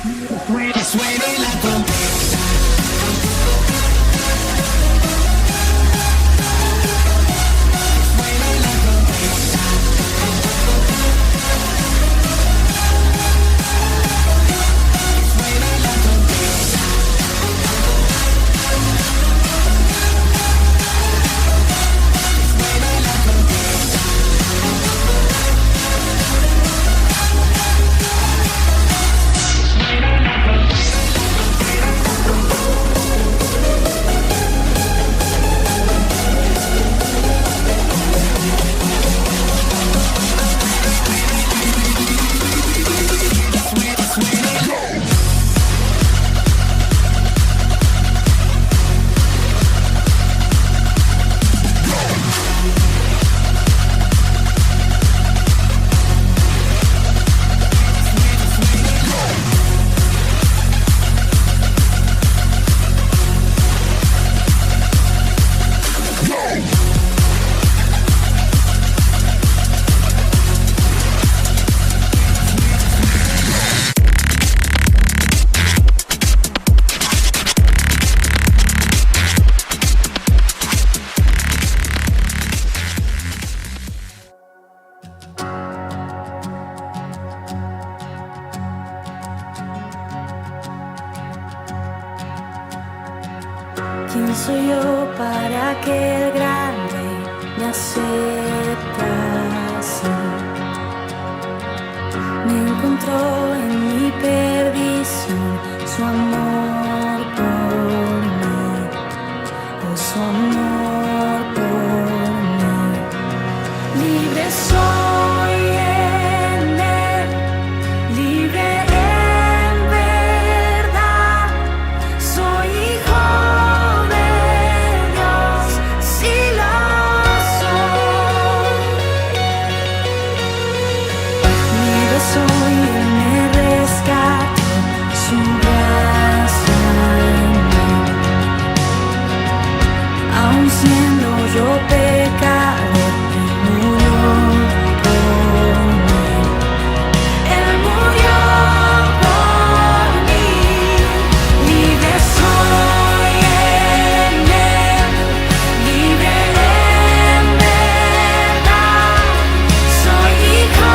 Suene la trompeta. ¿Quién soy yo para que el gran rey me aceptase? Me encontró en mi perdición su amor por mí, oh, su amor por mí. Libre soy en él, libre en verdad, soy hijo. Soy el me rescató, su gracia en mí. Aun siendo yo pecador, Él murió por mí. Él murió por mí. Libre soy en Él, libre en verdad. Soy hijo.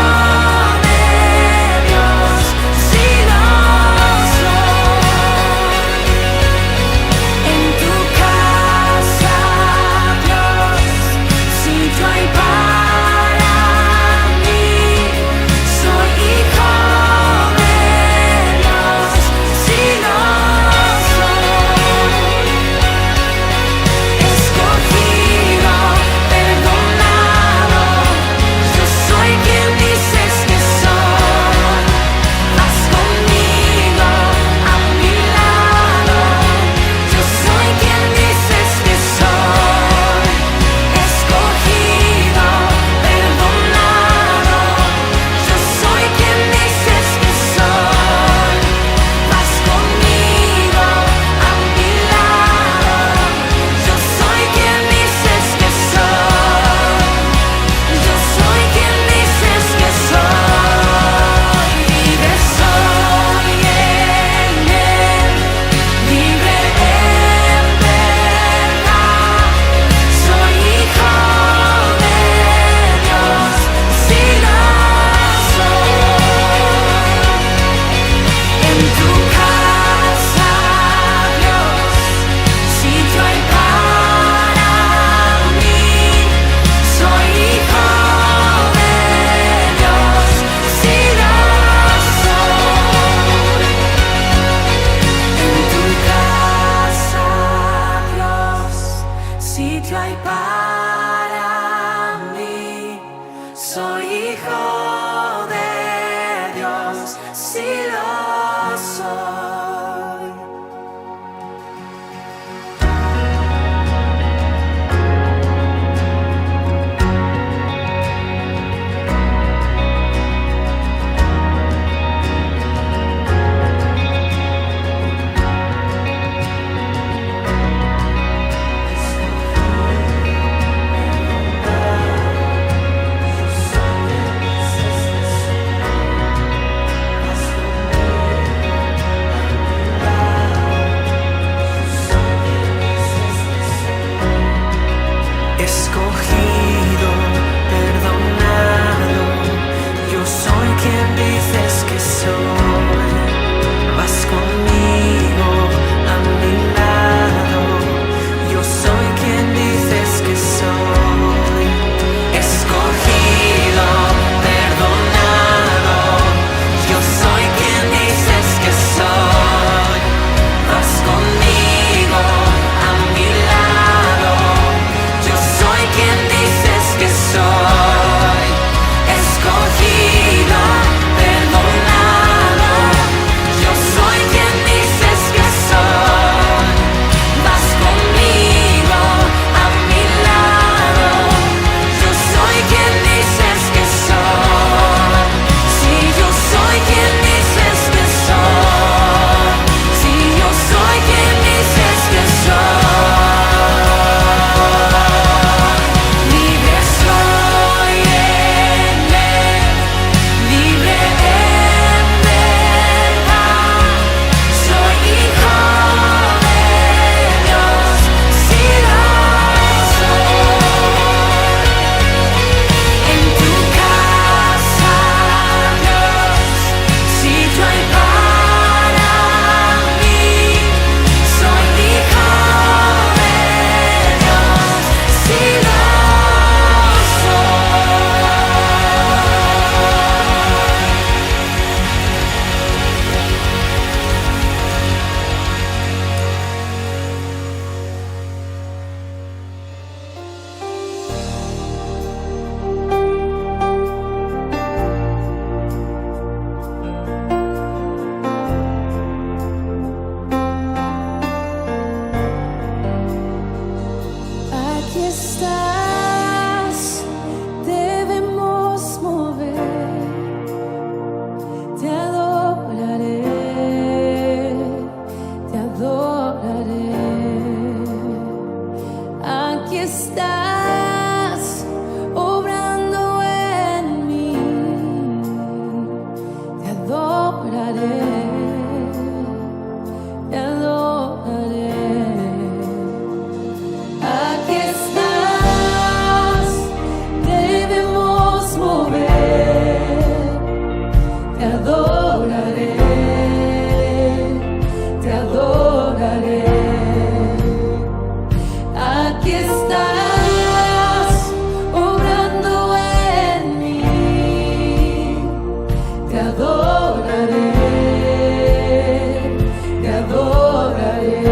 te adoraré. Aquí estás, debemos mover, te adoraré, te adoraré. Aquí estás, obrando en mí, te adoraré, te adoraré.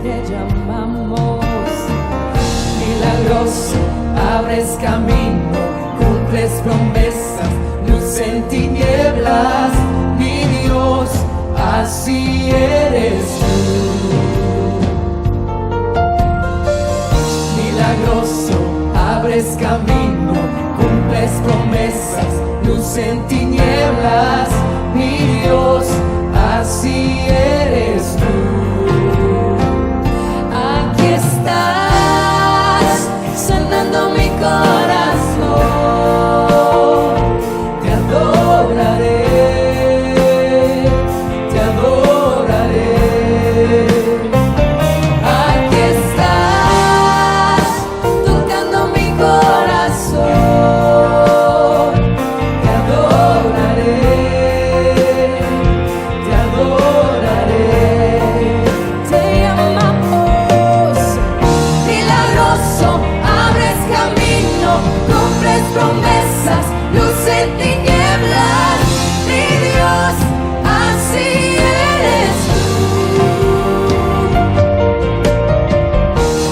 Te llamamos milagroso, abres camino, cumples promesas, luz en tinieblas, mi Dios, así eres tú. Milagroso, abres camino, cumples promesas, luz en tinieblas, mi Dios, así eres tú. Aquí estás, sanando mi corazón, te adoraré, te adoraré. Aquí estás, tocando mi corazón, te adoraré, te adoraré. Te llamamos milagroso, abres camino, cumples promesas, luz en tinieblas, mi Dios, así eres tú.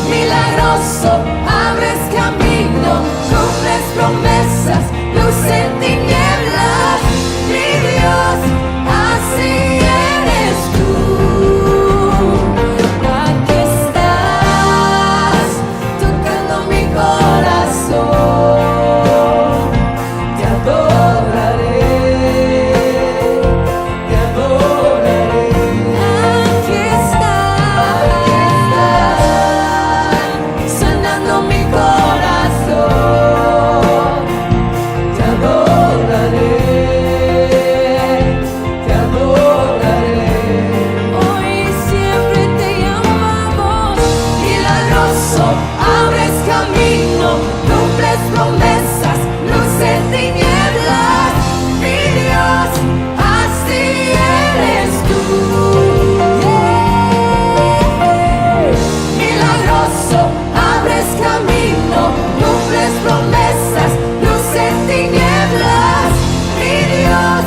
Milagroso, abres camino, cumples promesas, luz en tinieblas, mi Dios, así eres tú. Aquí estás, tocando mi corazón, te adoraré, te adoraré. Aquí estás, sanando mi corazón, te adoraré, te adoraré. Hoy siempre te llamamos milagroso, abres camino, cumples promesas, luz en tinieblas, mi Dios, así eres tú. Milagroso, abres camino, cumples promesas, luz en tinieblas, mi Dios,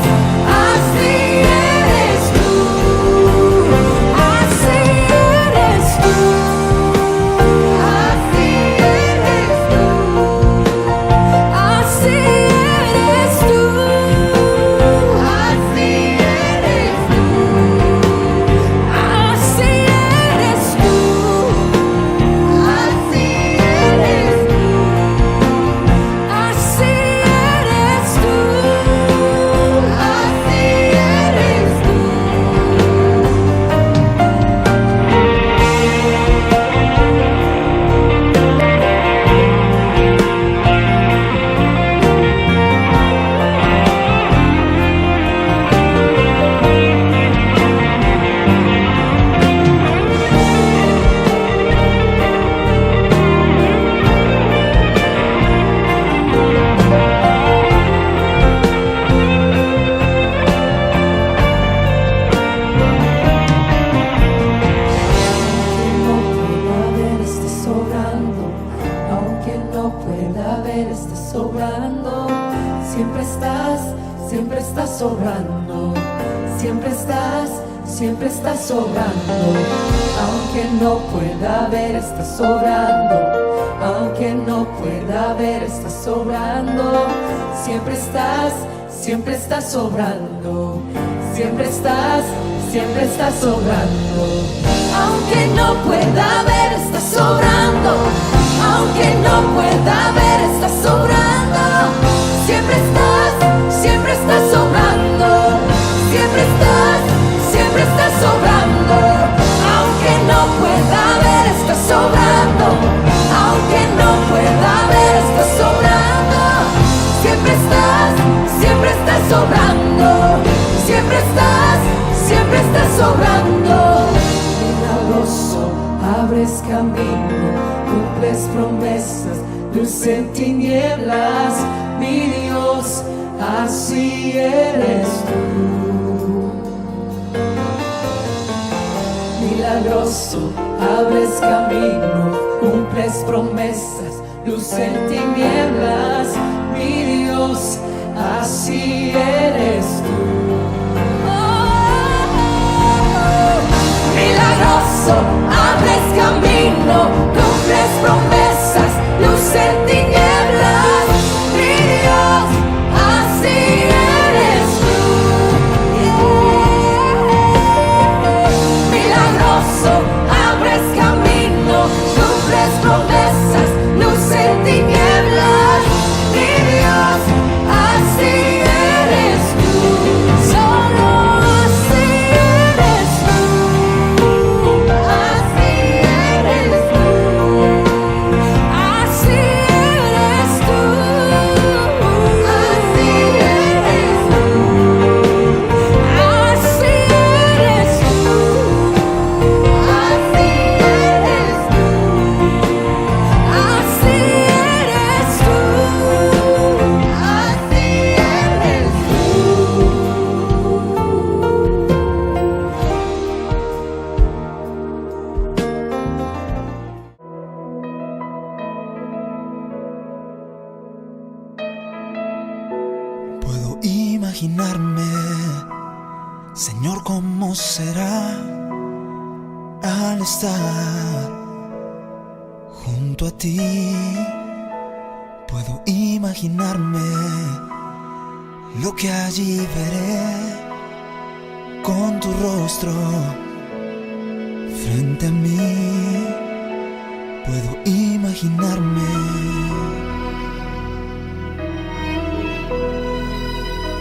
así eres tú, así eres tú, así eres tú, así eres tú, así eres tú, así eres tú. Así eres tú, así eres tú, así eres tú. Aunque no pueda ver, estás sobrando. Siempre estás sobrando. Siempre estás sobrando. Aunque no pueda ver, estás sobrando. Aunque no pueda ver, estás sobrando. Siempre estás sobrando. Siempre estás sobrando. Aunque no pueda ver, estás sobrando. Aunque no pueda ver, estás sobrando. Siempre estás sobrando. Siempre estás sobrando. Aunque no pueda ver, estás sobrando. Aunque no pueda ver, estás sobrando. Siempre estás sobrando. luz en tinieblas, mi Dios, así eres tú. Milagroso, abres camino, cumples promesas, luz en tinieblas, mi Dios, así eres tú. Milagroso, abres camino, cumples promesas, luz en tinieblas, mi Dios, así eres tú. Milagroso, abres camino, cumples promesas, luz en tinieblas, mi Dios, así eres tú. Solo así eres tú. Así eres tú. Así eres tú. Así eres tú. Así eres tú. Así eres tú. Así eres tú. Así eres tú. Puedo imaginarme, Señor, cómo será al estar junto a ti. Puedo imaginarme lo que allí veré con tu rostro frente a mí. Puedo imaginarme.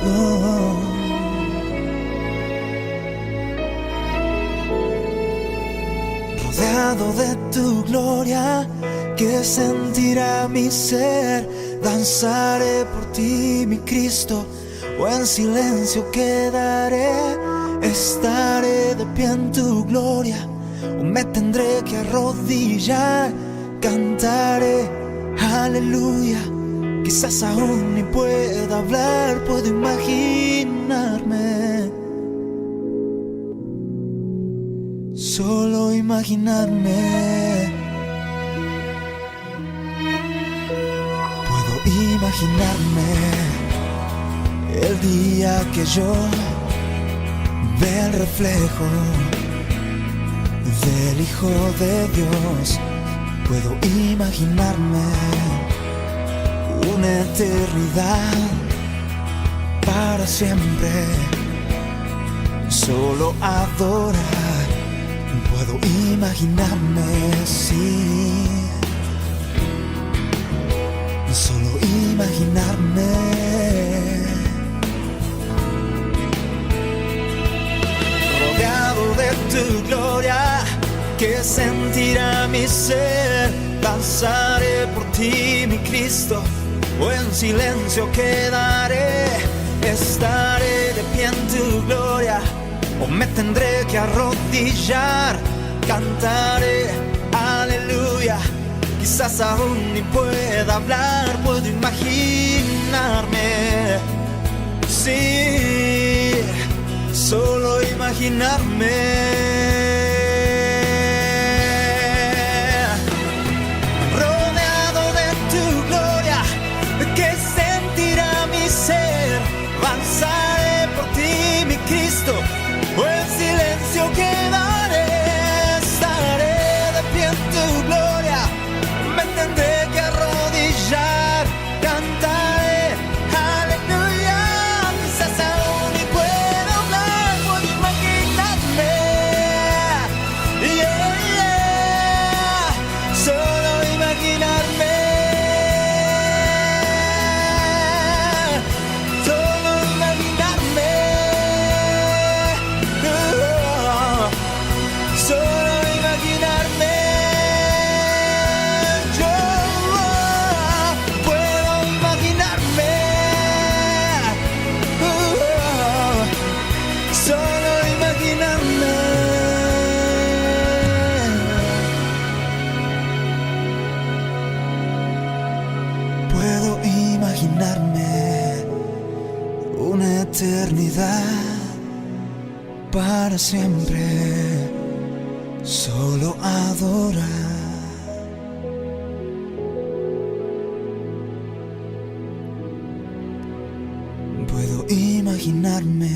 Oh. Rodeado de tu gloria, que sentirá mi ser. Danzaré por ti, mi Cristo, o en silencio quedaré. Estaré de pie en tu gloria, o me tendré que arrodillar. Cantaré, aleluya. Quizás aún ni pueda hablar, puedo imaginarme. Solo imaginarme. Puedo imaginarme el día que yo vea el reflejo del Hijo de Dios. Puedo imaginarme una eternidad para siempre, solo adorar. Puedo imaginarme, sí, solo imaginarme. Rodeado de tu gloria, que sentirá mi ser. Danzaré por ti, mi Cristo, o en silencio quedaré. Estaré de pie en tu gloria, o me tendré que arrodillar. Cantaré, aleluya. Quizás aún ni pueda hablar, puedo imaginarme. Sí, solo imaginarme. Danzaré por ti, mi Cristo, o en silencio quedaré. Estaré de pie en tu gloria, me tendré que arrodillar. Cantaré, aleluya. Quizás aún ni puedo hablar, puedo imaginarme. Yeah, yeah. Solo imaginarme. vida para siempre, solo adorar. Puedo imaginarme.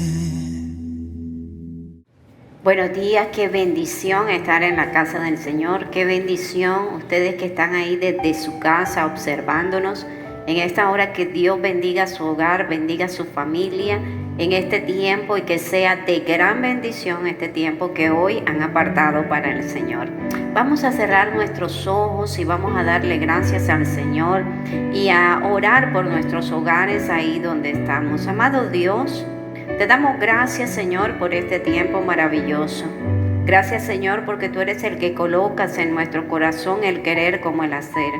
Buenos días, qué bendición estar en la casa del Señor, qué bendición ustedes que están ahí desde su casa observándonos en esta hora. Que Dios bendiga su hogar, bendiga su familia en este tiempo y que sea de gran bendición este tiempo que hoy han apartado para el Señor. Vamos a cerrar nuestros ojos y vamos a darle gracias al Señor y a orar por nuestros hogares ahí donde estamos. Amado Dios, te damos gracias, Señor, por este tiempo maravilloso. Gracias, Señor, porque tú eres el que colocas en nuestro corazón el querer como el hacer.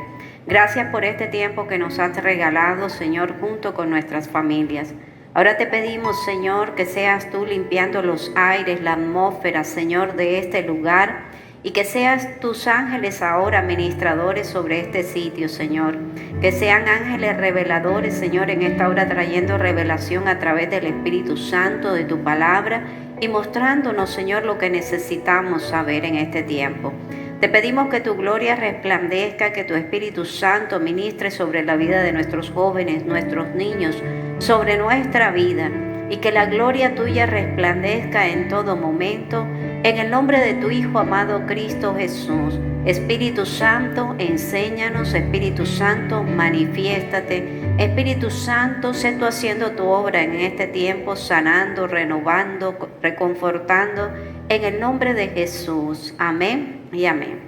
Gracias por este tiempo que nos has regalado, Señor, junto con nuestras familias. Ahora te pedimos, Señor, que seas tú limpiando los aires, la atmósfera, Señor, de este lugar, y que seas tus ángeles ahora ministradores sobre este sitio, Señor. Que sean ángeles reveladores, Señor, en esta hora trayendo revelación a través del Espíritu Santo, de tu palabra, y mostrándonos, Señor, lo que necesitamos saber en este tiempo. Te pedimos que tu gloria resplandezca, que tu Espíritu Santo ministre sobre la vida de nuestros jóvenes, nuestros niños, sobre nuestra vida, y que la gloria tuya resplandezca en todo momento, en el nombre de tu Hijo amado Cristo Jesús. Espíritu Santo, enséñanos. Espíritu Santo, manifiéstate. Espíritu Santo, sé tú haciendo tu obra en este tiempo, sanando, renovando, reconfortando, en el nombre de Jesús. Amén y amén.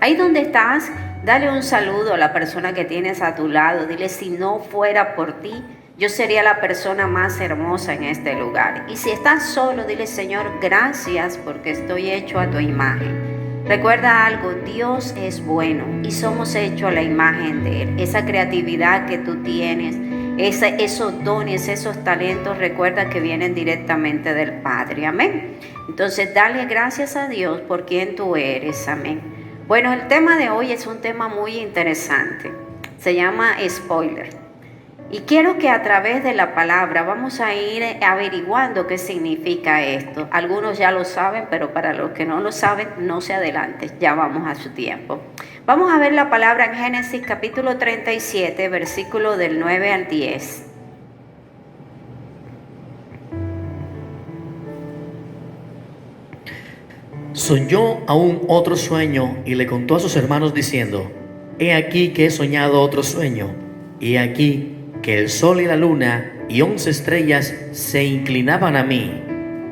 Ahí donde estás, dale un saludo a la persona que tienes a tu lado. Dile: si no fuera por ti, yo sería la persona más hermosa en este lugar. Y si estás solo, dile: Señor, gracias porque estoy hecho a tu imagen. Recuerda algo, Dios es bueno y somos hechos a la imagen de Él. Esa creatividad que tú tienes, esos dones, esos talentos, recuerda que vienen directamente del Padre. Amén. Entonces, dale gracias a Dios por quien tú eres. Amén. Bueno, el tema de hoy es un tema muy interesante. Se llama spoiler. Y quiero que a través de la palabra vamos a ir averiguando qué significa esto. Algunos ya lo saben, pero para los que no lo saben, no se adelanten, ya vamos a su tiempo. Vamos a ver la palabra en Génesis capítulo 37, versículo del 9 al 10. Soñó aún otro sueño y le contó a sus hermanos diciendo: he aquí que he soñado otro sueño, y he aquí que el sol y la luna y 11 estrellas se inclinaban a mí.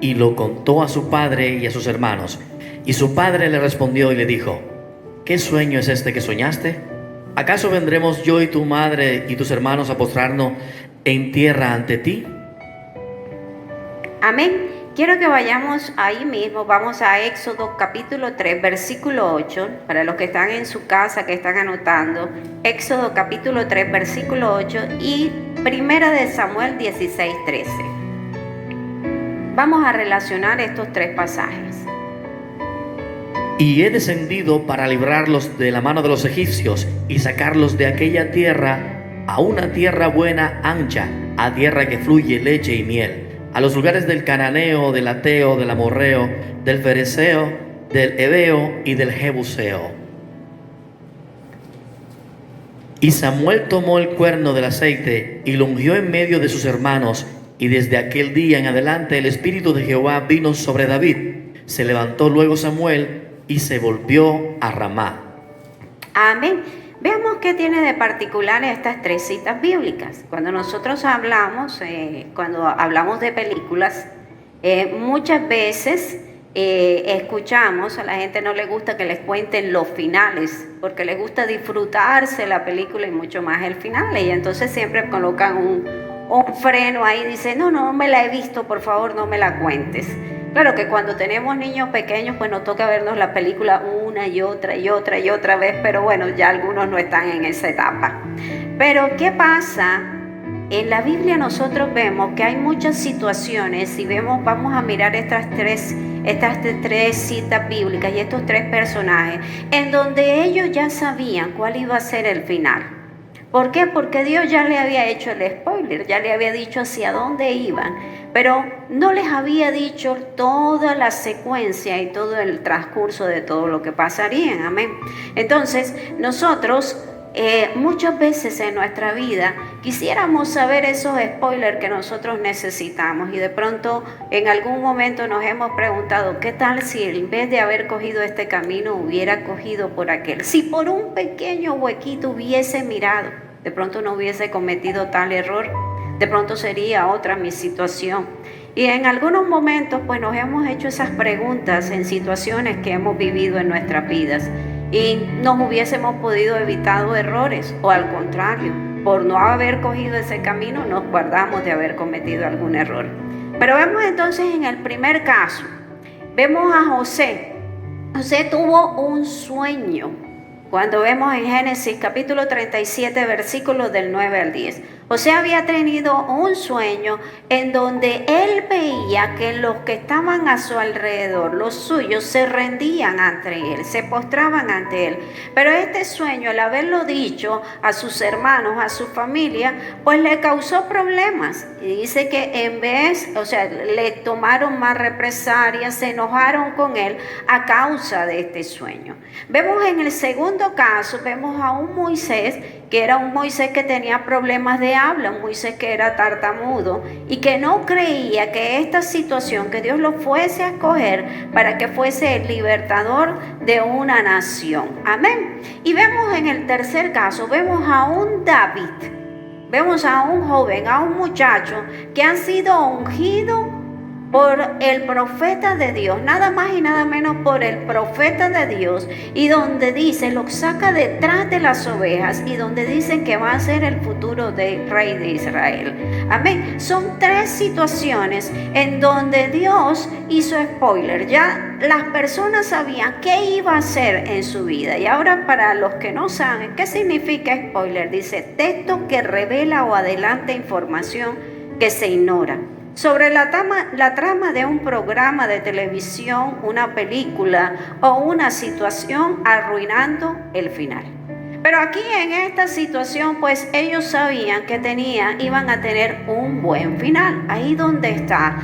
Y lo contó a su padre y a sus hermanos. Y su padre le respondió y le dijo: ¿qué sueño es este que soñaste? ¿Acaso vendremos yo y tu madre y tus hermanos a postrarnos en tierra ante ti? Amén. Quiero que vayamos ahí mismo, vamos a Éxodo capítulo 3, versículo 8, para los que están en su casa, que están anotando, Éxodo capítulo 3, versículo 8 y Primera de Samuel 16, 13. Vamos a relacionar estos tres pasajes. Y he descendido para librarlos de la mano de los egipcios y sacarlos de aquella tierra a una tierra buena, ancha, a tierra que fluye leche y miel, a los lugares del cananeo, del ateo, del amorreo, del fereceo, del heveo y del jebuseo. Y Samuel tomó el cuerno del aceite y lo ungió en medio de sus hermanos, y desde aquel día en adelante el Espíritu de Jehová vino sobre David. Se levantó luego Samuel y se volvió a Ramá. Amén. Veamos qué tiene de particular estas tres citas bíblicas. Cuando nosotros hablamos, de películas, muchas veces escuchamos, a la gente no le gusta que les cuenten los finales, porque les gusta disfrutarse la película y mucho más el final. Y entonces siempre colocan un freno ahí y dicen: no me la he visto, por favor no me la cuentes. Claro que cuando tenemos niños pequeños, pues nos toca vernos la película una y otra vez, pero bueno, ya algunos no están en esa etapa. Pero ¿qué pasa? En la Biblia nosotros vemos que hay muchas situaciones, y vamos a mirar estas tres citas bíblicas y estos tres personajes, en donde ellos ya sabían cuál iba a ser el final. ¿Por qué? Porque Dios ya le había hecho el spoiler, ya le había dicho hacia dónde iban. pero no les había dicho toda la secuencia y todo el transcurso de todo lo que pasaría. Amén. Entonces, nosotros muchas veces en nuestra vida quisiéramos saber esos spoilers que nosotros necesitamos, y de pronto en algún momento nos hemos preguntado, ¿qué tal si en vez de haber cogido este camino hubiera cogido por aquel? Si por un pequeño huequito hubiese mirado, de pronto no hubiese cometido tal error, de pronto sería otra mi situación. Y en algunos momentos pues nos hemos hecho esas preguntas en situaciones que hemos vivido en nuestras vidas, y nos hubiésemos podido evitar errores, o al contrario, por no haber cogido ese camino nos guardamos de haber cometido algún error. Pero vemos entonces en el primer caso, vemos a José. José tuvo un sueño. Cuando vemos en Génesis capítulo 37, versículos del 9 al 10. José había tenido un sueño en donde él veía que los que estaban a su alrededor, los suyos, se rendían ante él, se postraban ante él. Pero este sueño, al haberlo dicho a sus hermanos, a su familia, pues le causó problemas. Y dice que en vez, le tomaron más represalias, se enojaron con él a causa de este sueño. Vemos en el segundo caso, vemos a un Moisés, que era un Moisés que tenía problemas de habla, un Moisés que era tartamudo y que no creía que esta situación, que Dios lo fuese a escoger para que fuese el libertador de una nación. Amén. Y vemos en el tercer caso, vemos a un David, vemos a un joven, a un muchacho que ha sido ungido por el profeta de Dios, nada más y nada menos por el profeta de Dios, y donde dice, lo saca detrás de las ovejas, y donde dice que va a ser el futuro del rey de Israel. Amén. Son tres situaciones en donde Dios hizo spoiler. Ya las personas sabían qué iba a hacer en su vida. Y ahora, para los que no saben qué significa spoiler, dice texto que revela o adelanta información que se ignora sobre la trama de un programa de televisión, una película o una situación, arruinando el final. Pero aquí en esta situación, pues ellos sabían que iban a tener un buen final. Ahí donde está.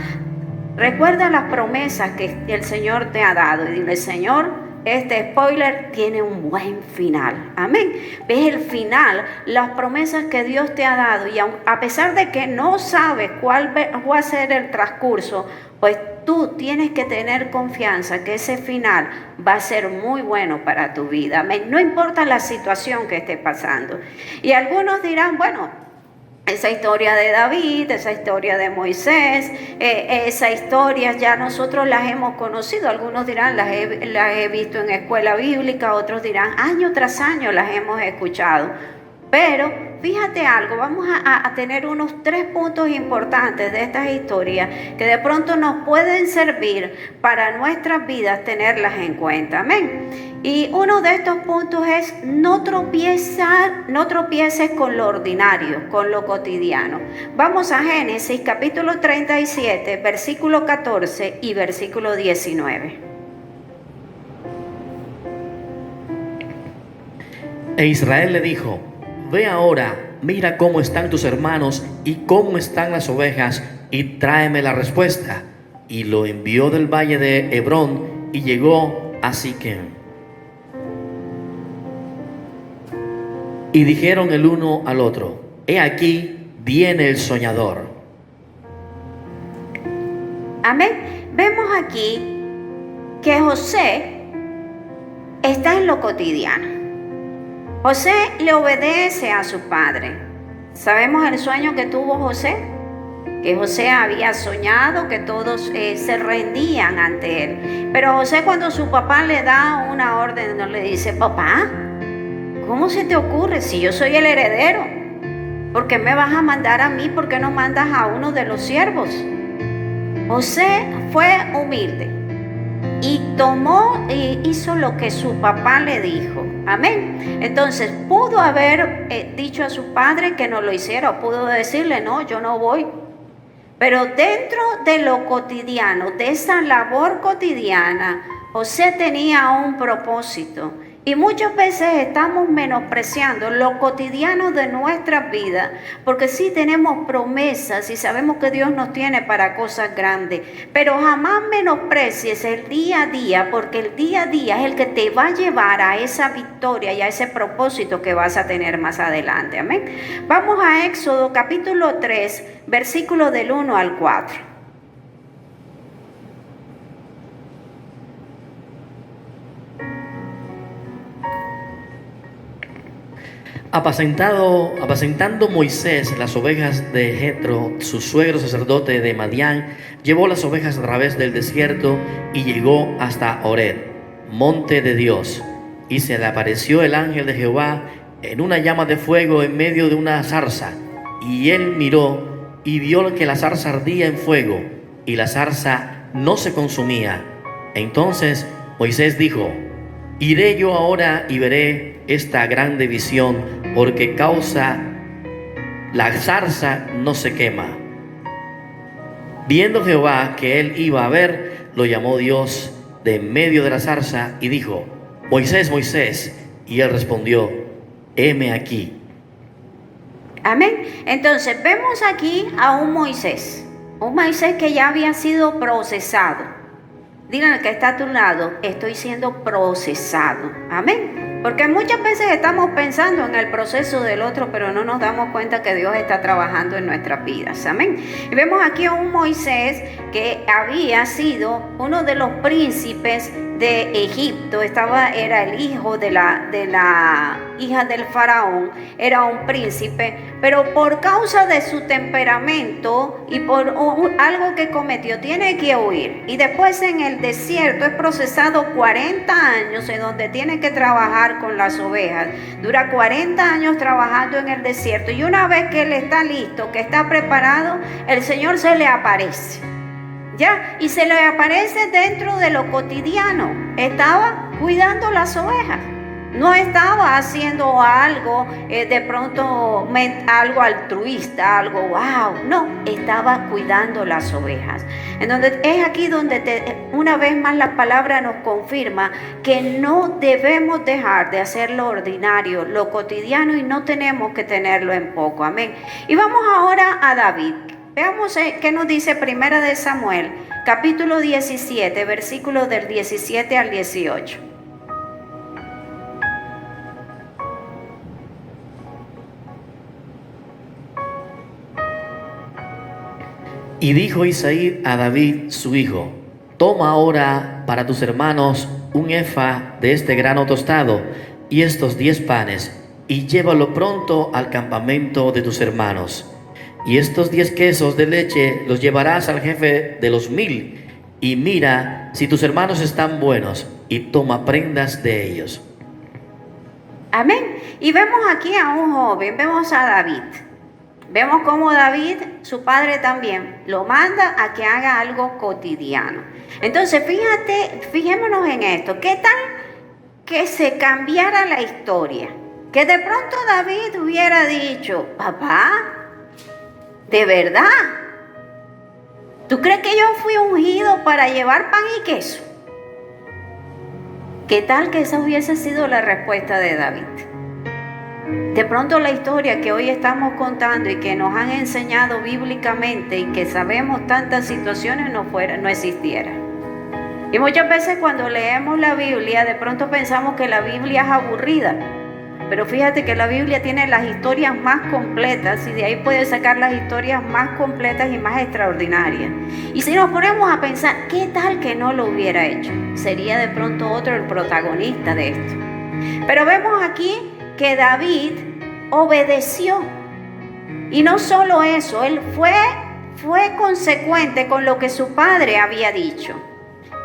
Recuerda las promesas que el Señor te ha dado y dile, Señor, este spoiler tiene un buen final. Amén. Ves el final, las promesas que Dios te ha dado, y a pesar de que no sabes cuál va a ser el transcurso, pues tú tienes que tener confianza que ese final va a ser muy bueno para tu vida. Amén. No importa la situación que esté pasando. Y algunos dirán, bueno, esa historia de David, esa historia de Moisés, esa historia ya nosotros las hemos conocido. Algunos dirán, las he visto en escuela bíblica, otros dirán, año tras año las hemos escuchado. Pero fíjate algo, vamos a tener unos 3 puntos importantes de estas historias que de pronto nos pueden servir para nuestras vidas, tenerlas en cuenta. Amén. Y uno de estos puntos es no tropieces con lo ordinario, con lo cotidiano. Vamos a Génesis capítulo 37, versículo 14 y versículo 19. E Israel le dijo, ve ahora, mira cómo están tus hermanos y cómo están las ovejas, y tráeme la respuesta. Y lo envió del valle de Hebrón y llegó a Siquem. Y dijeron el uno al otro, he aquí viene el soñador. Amén. Vemos aquí que José está en lo cotidiano. José le obedece a su padre. ¿Sabemos el sueño que tuvo José? Que José había soñado que todos se rendían ante él. Pero José, cuando su papá le da una orden, no le dice, papá, ¿cómo se te ocurre si yo soy el heredero? ¿Por qué me vas a mandar a mí? ¿Por qué no mandas a uno de los siervos? José fue humilde y hizo lo que su papá le dijo. Amén. Entonces pudo haber dicho a su padre que no lo hiciera, o pudo decirle, no, yo no voy. Pero dentro de lo cotidiano, de esa labor cotidiana, José tenía un propósito. Y muchas veces estamos menospreciando lo cotidiano de nuestras vidas, porque sí tenemos promesas y sabemos que Dios nos tiene para cosas grandes, pero jamás menosprecies el día a día, porque el día a día es el que te va a llevar a esa victoria y a ese propósito que vas a tener más adelante. Amén. Vamos a Éxodo capítulo 3, versículo del 1 al 4. Apacentando Moisés las ovejas de Jetro, su suegro sacerdote de Madián, llevó las ovejas a través del desierto y llegó hasta Horeb, monte de Dios. Y se le apareció el ángel de Jehová en una llama de fuego en medio de una zarza. Y él miró y vio que la zarza ardía en fuego, y la zarza no se consumía. Entonces Moisés dijo: iré yo ahora y veré esta grande visión, porque causa la zarza no se quema. Viendo Jehová que él iba a ver, lo llamó Dios de en medio de la zarza y dijo: Moisés, Moisés. Y él respondió: heme aquí. Amén. Entonces vemos aquí a un Moisés que ya había sido procesado. Díganle que está a tu lado: estoy siendo procesado. Amén. Porque muchas veces estamos pensando en el proceso del otro, pero no nos damos cuenta que Dios está trabajando en nuestras vidas. Amén. Y vemos aquí a un Moisés que había sido uno de los príncipes de Egipto. Era el hijo de la hija del faraón. Era un príncipe, pero por causa de su temperamento y por algo que cometió, tiene que huir. Y después en el desierto es procesado 40 años en donde tiene que trabajar con las ovejas. Dura 40 años trabajando en el desierto, y una vez que él está listo, que está preparado, el Señor se le aparece. ¿Ya? Y se le aparece dentro de lo cotidiano. Estaba cuidando las ovejas. No estaba haciendo algo, de pronto algo altruista, algo wow. No, estaba cuidando las ovejas. Es aquí donde una vez más la palabra nos confirma que no debemos dejar de hacer lo ordinario, lo cotidiano, y no tenemos que tenerlo en poco. Amén. Y vamos ahora a David. Veamos qué nos dice Primera de Samuel, capítulo 17, versículos del 17 al 18. Y dijo Isaí a David su hijo: toma ahora para tus hermanos un efa de este grano tostado y estos 10 panes, y llévalo pronto al campamento de tus hermanos. Y estos 10 quesos de leche los llevarás al jefe de los 1000, y mira si tus hermanos están buenos, y toma prendas de ellos. Amén. Y vemos aquí a un joven, vemos a David. Vemos cómo David, su padre también, lo manda a que haga algo cotidiano. Entonces, fijémonos en esto. ¿Qué tal que se cambiara la historia? Que de pronto David hubiera dicho: papá, ¿de verdad? ¿Tú crees que yo fui ungido para llevar pan y queso? ¿Qué tal que esa hubiese sido la respuesta de David? De pronto la historia que hoy estamos contando y que nos han enseñado bíblicamente y que sabemos tantas situaciones no existiera. Y muchas veces cuando leemos la Biblia, de pronto pensamos que la Biblia es aburrida. Pero fíjate que la Biblia tiene las historias más completas, y de ahí puedes sacar las historias más completas y más extraordinarias. Y si nos ponemos a pensar, ¿qué tal que no lo hubiera hecho? Sería de pronto otro el protagonista de esto. Pero vemos aquí que David obedeció. Y no solo eso, él fue consecuente con lo que su padre había dicho.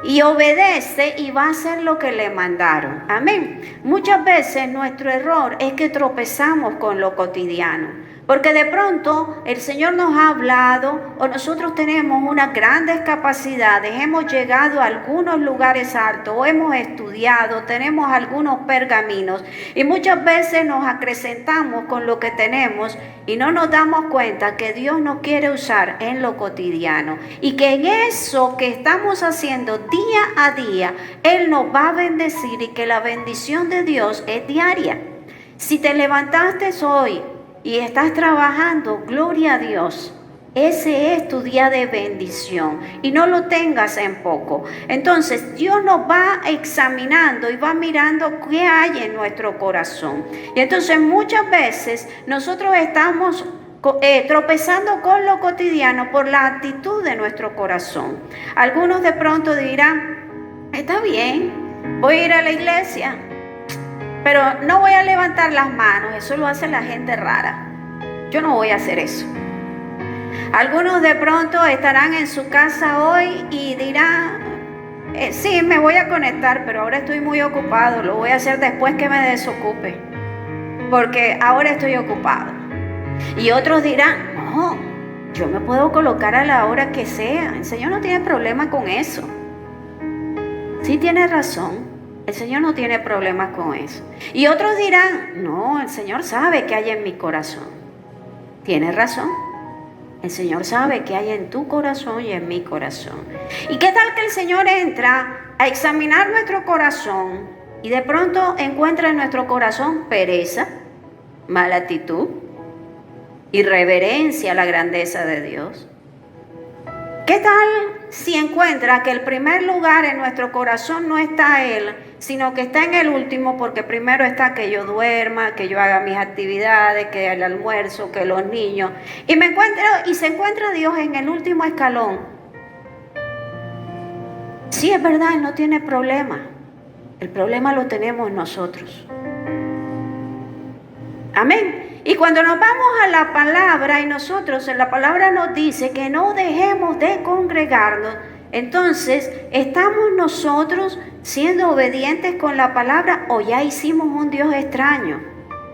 Y obedece y va a hacer lo que le mandaron. Amén. Muchas veces nuestro error es que tropezamos con lo cotidiano. Porque de pronto el Señor nos ha hablado o nosotros tenemos unas grandes capacidades, hemos llegado a algunos lugares altos o hemos estudiado, tenemos algunos pergaminos y muchas veces nos acrecentamos con lo que tenemos y no nos damos cuenta que Dios nos quiere usar en lo cotidiano y que en eso que estamos haciendo día a día, Él nos va a bendecir y que la bendición de Dios es diaria. Si te levantaste hoy y estás trabajando, gloria a Dios. Ese es tu día de bendición y no lo tengas en poco. Entonces Dios nos va examinando y va mirando qué hay en nuestro corazón. Y entonces muchas veces nosotros estamos tropezando con lo cotidiano por la actitud de nuestro corazón. Algunos de pronto dirán, está bien, voy a ir a la iglesia, pero no voy a levantar las manos, eso lo hace la gente rara. Yo no voy a hacer eso. Algunos de pronto estarán en su casa hoy y dirán, sí, me voy a conectar, pero ahora estoy muy ocupado, lo voy a hacer después que me desocupe, porque ahora estoy ocupado. Y otros dirán, no, yo me puedo colocar a la hora que sea, el Señor no tiene problema con eso. Sí tiene razón. El Señor no tiene problemas con eso. Y otros dirán, no, el Señor sabe qué hay en mi corazón. Tienes razón. El Señor sabe qué hay en tu corazón y en mi corazón. ¿Y qué tal que el Señor entra a examinar nuestro corazón y de pronto encuentra en nuestro corazón pereza, mala actitud, irreverencia a la grandeza de Dios? ¿Qué tal si encuentra que el primer lugar en nuestro corazón no está Él, sino que está en el último, porque primero está que yo duerma, que yo haga mis actividades, que el almuerzo, que los niños, y se encuentra Dios en el último escalón? Sí, es verdad, Él no tiene problema. El problema lo tenemos nosotros. Amén. Y cuando nos vamos a la palabra y nosotros en la palabra nos dice que no dejemos de congregarnos, entonces ¿estamos nosotros siendo obedientes con la palabra o ya hicimos un Dios extraño?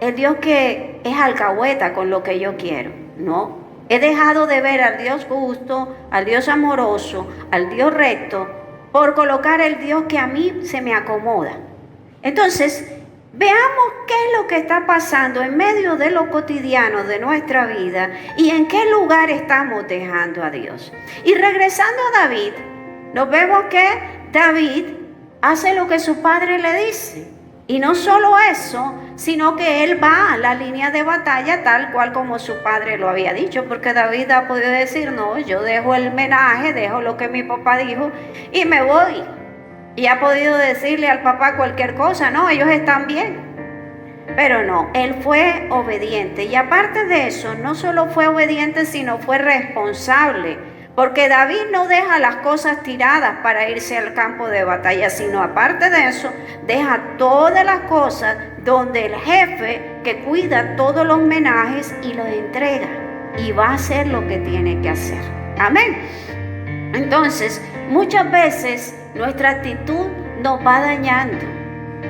El Dios que es alcahueta con lo que yo quiero. No, he dejado de ver al Dios justo, al Dios amoroso, al Dios recto, por colocar el Dios que a mí se me acomoda. Entonces, veamos qué es lo que está pasando en medio de lo cotidiano de nuestra vida y en qué lugar estamos dejando a Dios. Y regresando a David, nos vemos que David hace lo que su padre le dice. Y no solo eso, sino que él va a la línea de batalla tal cual como su padre lo había dicho, porque David ha podido decir, no, yo dejo el menaje, dejo lo que mi papá dijo y me voy. Y ha podido decirle al papá cualquier cosa, no, ellos están bien. Pero no, él fue obediente. Y aparte de eso, no solo fue obediente, sino fue responsable. Porque David no deja las cosas tiradas para irse al campo de batalla, sino aparte de eso, deja todas las cosas donde el jefe que cuida todos los menajes y los entrega. Y va a hacer lo que tiene que hacer. Amén. Entonces, muchas veces nuestra actitud nos va dañando.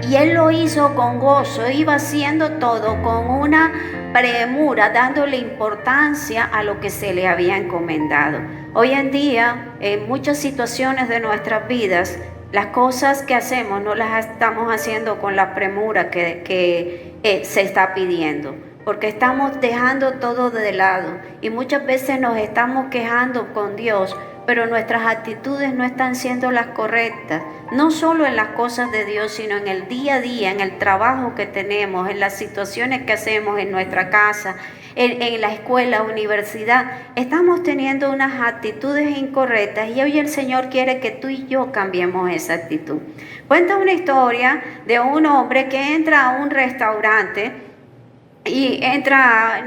Y él lo hizo con gozo, iba haciendo todo con una premura, dándole importancia a lo que se le había encomendado. Hoy en día, en muchas situaciones de nuestras vidas, las cosas que hacemos no las estamos haciendo con la premura que se está pidiendo, porque estamos dejando todo de lado y muchas veces nos estamos quejando con Dios, pero nuestras actitudes no están siendo las correctas, no solo en las cosas de Dios, sino en el día a día, en el trabajo que tenemos, en las situaciones que hacemos en nuestra casa, en la escuela, universidad. Estamos teniendo unas actitudes incorrectas y hoy el Señor quiere que tú y yo cambiemos esa actitud. Cuenta una historia de un hombre que entra a un restaurante y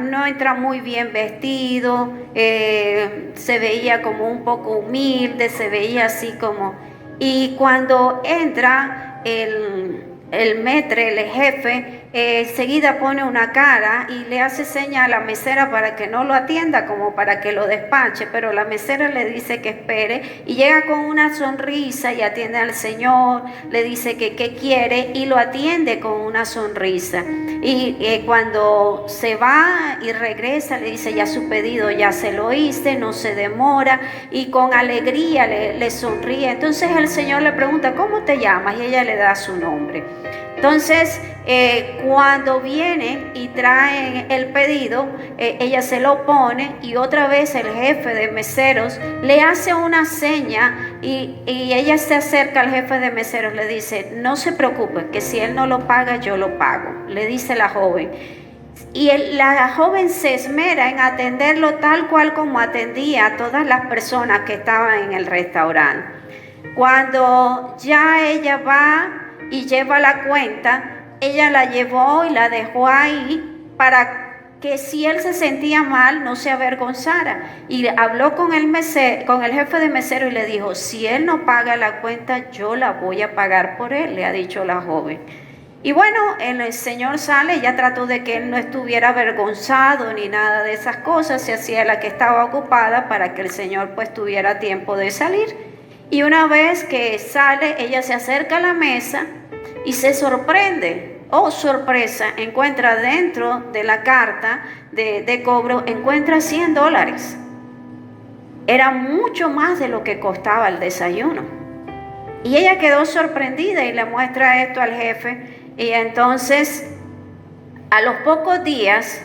no entra muy bien vestido, se veía como un poco humilde, se veía así como... Y cuando entra el maître, el jefe, seguida pone una cara y le hace seña a la mesera para que no lo atienda, como para que lo despache, pero la mesera le dice que espere y llega con una sonrisa y atiende al Señor, le dice que qué quiere y lo atiende con una sonrisa. Y cuando se va y regresa le dice, ya su pedido ya se lo hice, no se demora, y con alegría le sonríe. Entonces el Señor le pregunta, ¿cómo te llamas? Y ella le da su nombre. Entonces, cuando vienen y traen el pedido, ella se lo pone y otra vez el jefe de meseros le hace una seña y ella se acerca al jefe de meseros, le dice, no se preocupe, que si él no lo paga, yo lo pago, le dice la joven. Y la joven se esmera en atenderlo tal cual como atendía a todas las personas que estaban en el restaurante. Cuando ya ella va y lleva la cuenta, ella la llevó y la dejó ahí para que si él se sentía mal no se avergonzara. Y habló con el jefe de mesero y le dijo, si él no paga la cuenta, yo la voy a pagar por él, le ha dicho la joven. Y bueno, el Señor sale, ya trató de que él no estuviera avergonzado ni nada de esas cosas, se hacía la que estaba ocupada para que el Señor pues tuviera tiempo de salir. Y una vez que sale, ella se acerca a la mesa y se sorprende. Oh, sorpresa, encuentra dentro de la carta de cobro, encuentra $100. Era mucho más de lo que costaba el desayuno. Y ella quedó sorprendida y le muestra esto al jefe. Y entonces, a los pocos días,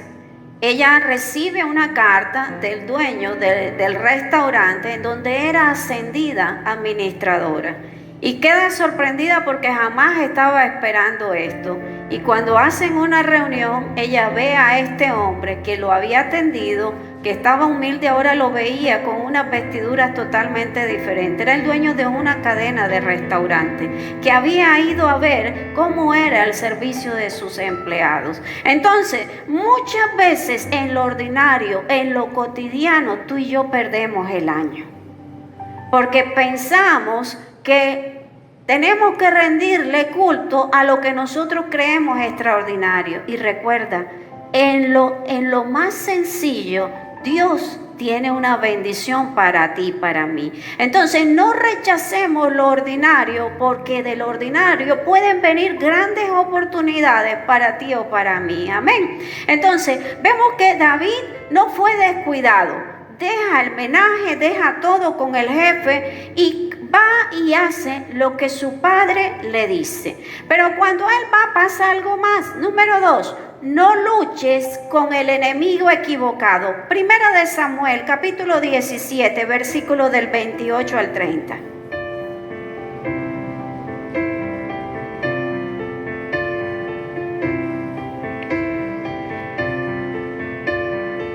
ella recibe una carta del dueño del restaurante en donde era ascendida administradora. Y queda sorprendida porque jamás estaba esperando esto. Y cuando hacen una reunión, ella ve a este hombre que lo había atendido, que estaba humilde, ahora lo veía con unas vestiduras totalmente diferentes. Era el dueño de una cadena de restaurantes que había ido a ver cómo era el servicio de sus empleados. Entonces, muchas veces en lo ordinario, en lo cotidiano, tú y yo perdemos el año. Porque pensamos que tenemos que rendirle culto a lo que nosotros creemos extraordinario. Y recuerda, en lo más sencillo, Dios tiene una bendición para ti y para mí. Entonces no rechacemos lo ordinario, porque de lo ordinario pueden venir grandes oportunidades para ti o para mí. Amén. Entonces vemos que David no fue descuidado. Deja el menaje, deja todo con el jefe y va y hace lo que su padre le dice. Pero cuando él va, pasa algo más. Número 2, no luches con el enemigo equivocado. Primera de Samuel, capítulo 17, versículo del 28 al 30.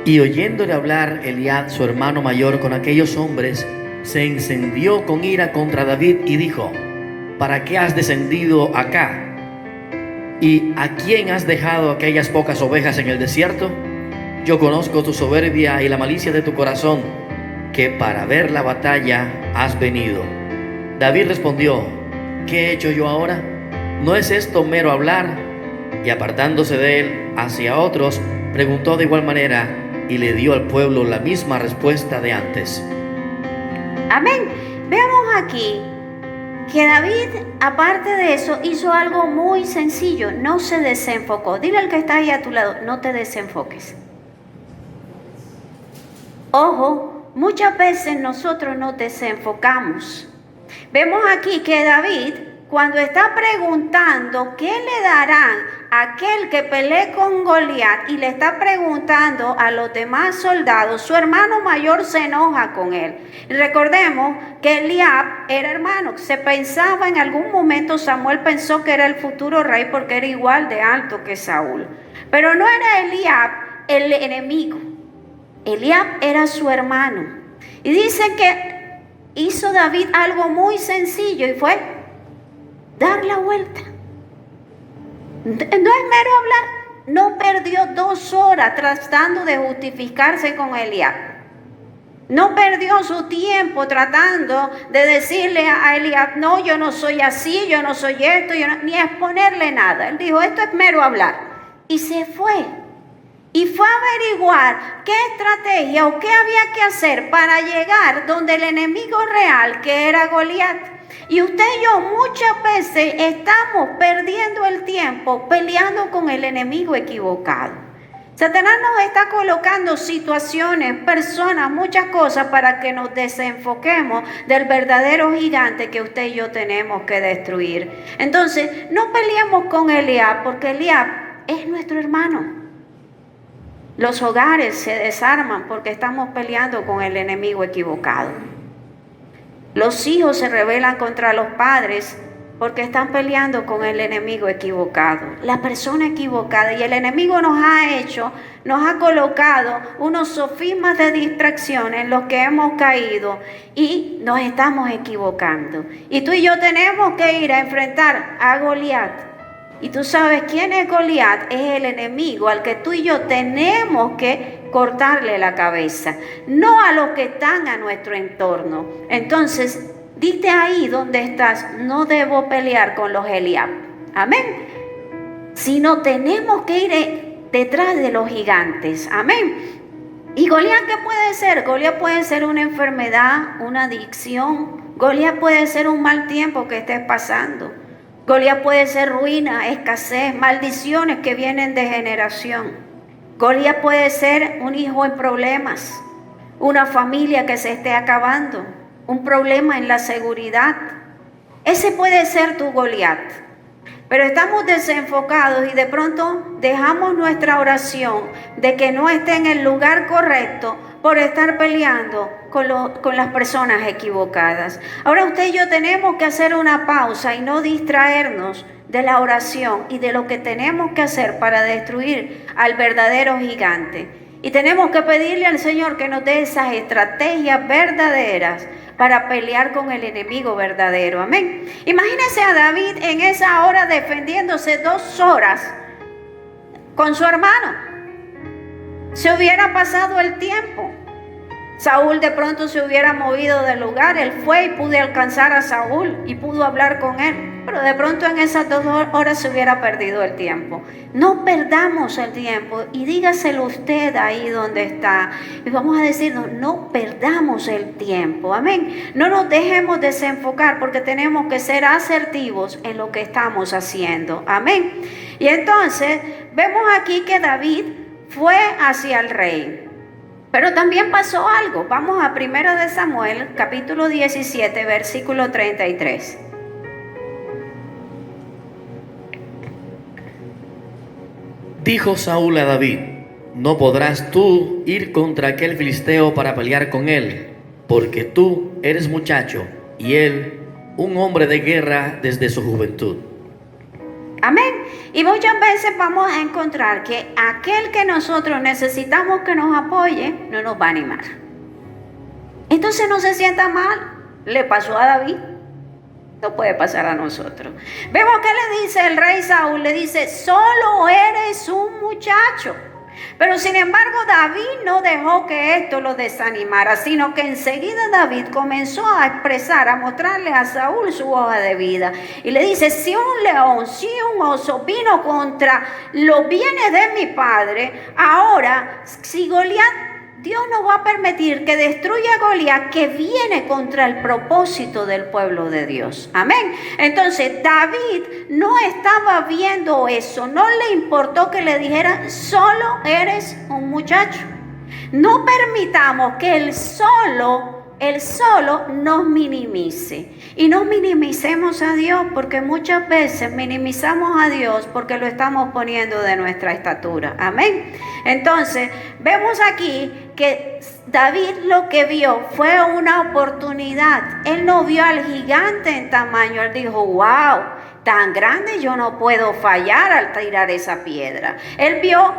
Y oyéndole hablar Eliab, su hermano mayor, con aquellos hombres, se encendió con ira contra David y dijo, ¿para qué has descendido acá? ¿Y a quién has dejado aquellas pocas ovejas en el desierto? Yo conozco tu soberbia y la malicia de tu corazón, que para ver la batalla has venido. David respondió, ¿qué he hecho yo ahora? ¿No es esto mero hablar? Y apartándose de él hacia otros, preguntó de igual manera y le dio al pueblo la misma respuesta de antes. Amén. Veamos aquí que David, aparte de eso, hizo algo muy sencillo. No se desenfocó. Dile al que está ahí a tu lado, no te desenfoques. Ojo, muchas veces nosotros nos desenfocamos. Vemos aquí que David, cuando está preguntando qué le darán a aquel que pelee con Goliat y le está preguntando a los demás soldados, su hermano mayor se enoja con él. Y recordemos que Eliab era hermano. Se pensaba en algún momento, Samuel pensó que era el futuro rey porque era igual de alto que Saúl. Pero no era Eliab el enemigo. Eliab era su hermano. Y dice que hizo David algo muy sencillo y fue dar la vuelta. No es mero hablar. No perdió 2 horas tratando de justificarse con Eliab. No perdió su tiempo tratando de decirle a Eliab, no, yo no soy así, yo no soy esto, ni exponerle nada. Él dijo, esto es mero hablar. Y se fue. Y fue a averiguar qué estrategia o qué había que hacer para llegar donde el enemigo real, que era Goliat. Y usted y yo muchas veces estamos perdiendo el tiempo peleando con el enemigo equivocado. Satanás nos está colocando situaciones, personas, muchas cosas para que nos desenfoquemos del verdadero gigante que usted y yo tenemos que destruir. Entonces, no peleemos con Eliab, porque Eliab es nuestro hermano. Los hogares se desarman porque estamos peleando con el enemigo equivocado. Los hijos se rebelan contra los padres porque están peleando con el enemigo equivocado, la persona equivocada. Y el enemigo nos ha colocado unos sofismas de distracción en los que hemos caído y nos estamos equivocando. Y tú y yo tenemos que ir a enfrentar a Goliat. Y tú sabes quién es Goliat, es el enemigo al que tú y yo tenemos que cortarle la cabeza, no a los que están a nuestro entorno. Entonces, dite ahí donde estás, no debo pelear con los Eliab. Amén. Sino tenemos que ir detrás de los gigantes. Amén. ¿Y Goliat qué puede ser? Goliat puede ser una enfermedad, una adicción. Goliat puede ser un mal tiempo que estés pasando. Goliat puede ser ruina, escasez, maldiciones que vienen de generación. Goliat puede ser un hijo en problemas, una familia que se esté acabando, un problema en la seguridad. Ese puede ser tu Goliat. Pero estamos desenfocados y de pronto dejamos nuestra oración de que no esté en el lugar correcto por estar peleando con las personas equivocadas. Ahora usted y yo tenemos que hacer una pausa y no distraernos de la oración y de lo que tenemos que hacer para destruir al verdadero gigante. Y tenemos que pedirle al Señor que nos dé esas estrategias verdaderas para pelear con el enemigo verdadero. Amén. Imagínese a David en esa hora defendiéndose 2 horas con su hermano. Se hubiera pasado el tiempo. Saúl de pronto se hubiera movido del lugar. Él fue y pudo alcanzar a Saúl y pudo hablar con él. Pero de pronto en esas 2 horas se hubiera perdido el tiempo. No perdamos el tiempo y dígaselo usted ahí donde está. Y vamos a decirnos, no perdamos el tiempo. Amén. No nos dejemos desenfocar porque tenemos que ser asertivos en lo que estamos haciendo. Amén. Y entonces vemos aquí que David fue hacia el rey. Pero también pasó algo. Vamos a 1 de Samuel, capítulo 17, versículo 33. Dijo Saúl a David: no podrás tú ir contra aquel filisteo para pelear con él, porque tú eres muchacho y él un hombre de guerra desde su juventud. Amén. Y muchas veces vamos a encontrar que aquel que nosotros necesitamos que nos apoye no nos va a animar. Entonces no se sienta mal. Le pasó a David. No puede pasar a nosotros. Vemos que le dice el rey Saúl, le dice, solo eres un muchacho. Pero sin embargo David no dejó que esto lo desanimara, sino que enseguida David comenzó a expresar, a mostrarle a Saúl su hoja de vida. Y le dice, si un león, si un oso vino contra los bienes de mi padre, ahora si Goliat, Dios no va a permitir que destruya a Goliat que viene contra el propósito del pueblo de Dios. Amén. Entonces David no estaba viendo eso, no le importó que le dijera, solo eres un muchacho. No permitamos que el solo nos minimice. Y no minimicemos a Dios, porque muchas veces minimizamos a Dios porque lo estamos poniendo de nuestra estatura. Amén. Entonces, vemos aquí que David lo que vio fue una oportunidad. Él no vio al gigante en tamaño. Él dijo, wow, tan grande, yo no puedo fallar al tirar esa piedra. Él vio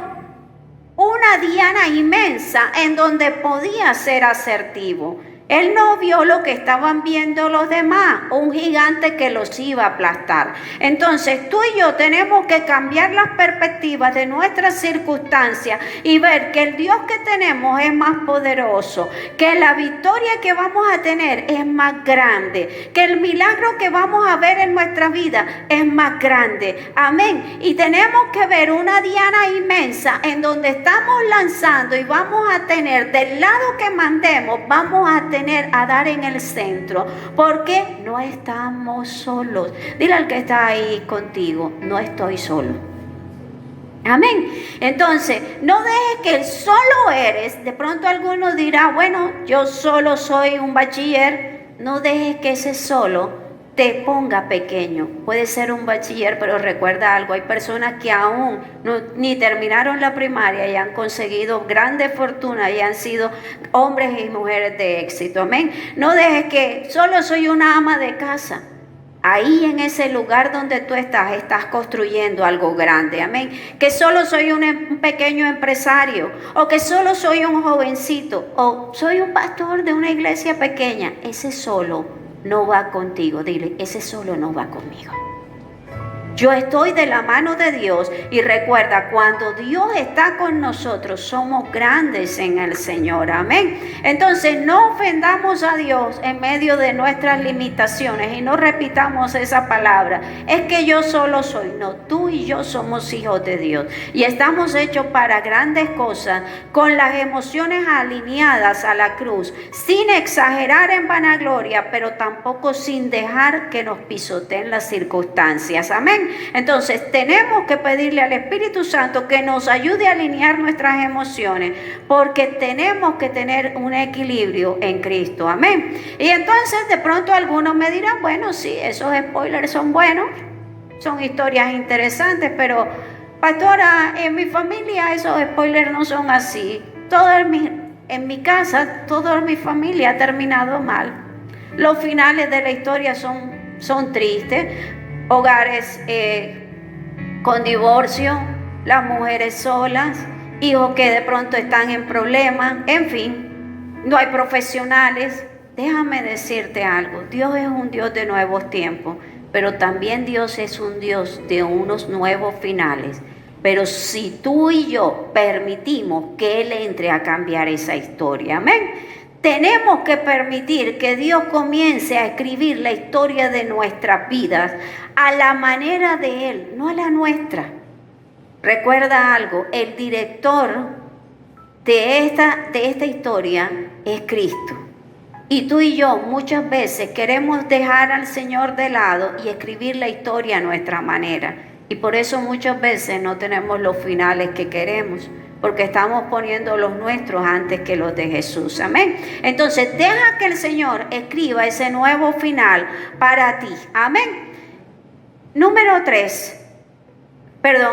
una diana inmensa en donde podía ser asertivo. Él no vio lo que estaban viendo los demás, un gigante que los iba a aplastar. Entonces tú y yo tenemos que cambiar las perspectivas de nuestras circunstancias y ver que el Dios que tenemos es más poderoso, que la victoria que vamos a tener es más grande, que el milagro que vamos a ver en nuestra vida es más grande. Amén. Y tenemos que ver una diana inmensa en donde estamos lanzando y vamos a tener del lado que mandemos, vamos a dar en el centro, porque no estamos solos. Dile al que está ahí contigo, no estoy solo. Amén. Entonces, no dejes que el solo eres. De pronto alguno dirá, bueno, yo solo soy un bachiller. No dejes que ese solo te ponga pequeño. Puede ser un bachiller, pero recuerda algo, hay personas que aún ni terminaron la primaria y han conseguido grandes fortunas y han sido hombres y mujeres de éxito. Amén. No dejes que solo soy una ama de casa. Ahí en ese lugar donde tú estás construyendo algo grande. Amén. Que solo soy un pequeño empresario, o que solo soy un jovencito, o soy un pastor de una iglesia pequeña. Ese solo no va contigo. Dile, ese solo no va conmigo. Yo estoy de la mano de Dios, y recuerda, cuando Dios está con nosotros, somos grandes en el Señor. Amén. Entonces, no ofendamos a Dios en medio de nuestras limitaciones y no repitamos esa palabra. Es que yo solo soy. No, tú y yo somos hijos de Dios y estamos hechos para grandes cosas, con las emociones alineadas a la cruz, sin exagerar en vanagloria, pero tampoco sin dejar que nos pisoteen las circunstancias. Amén. Entonces tenemos que pedirle al Espíritu Santo que nos ayude a alinear nuestras emociones, porque tenemos que tener un equilibrio en Cristo. Amén. Y entonces de pronto algunos me dirán, bueno, sí, esos spoilers son buenos, son historias interesantes, pero pastora, en mi familia esos spoilers no son así. En mi casa, toda mi familia ha terminado mal. Los finales de la historia son tristes. Hogares con divorcio, las mujeres solas, hijos que de pronto están en problemas, en fin, no hay profesionales. Déjame decirte algo, Dios es un Dios de nuevos tiempos, pero también Dios es un Dios de unos nuevos finales. Pero si tú y yo permitimos que Él entre a cambiar esa historia, amén. Tenemos que permitir que Dios comience a escribir la historia de nuestras vidas a la manera de Él, no a la nuestra. Recuerda algo, el director de esta historia es Cristo. Y tú y yo muchas veces queremos dejar al Señor de lado y escribir la historia a nuestra manera. Y por eso muchas veces no tenemos los finales que queremos, porque estamos poniendo los nuestros antes que los de Jesús. Amén. Entonces, deja que el Señor escriba ese nuevo final para ti. Amén. Número 3.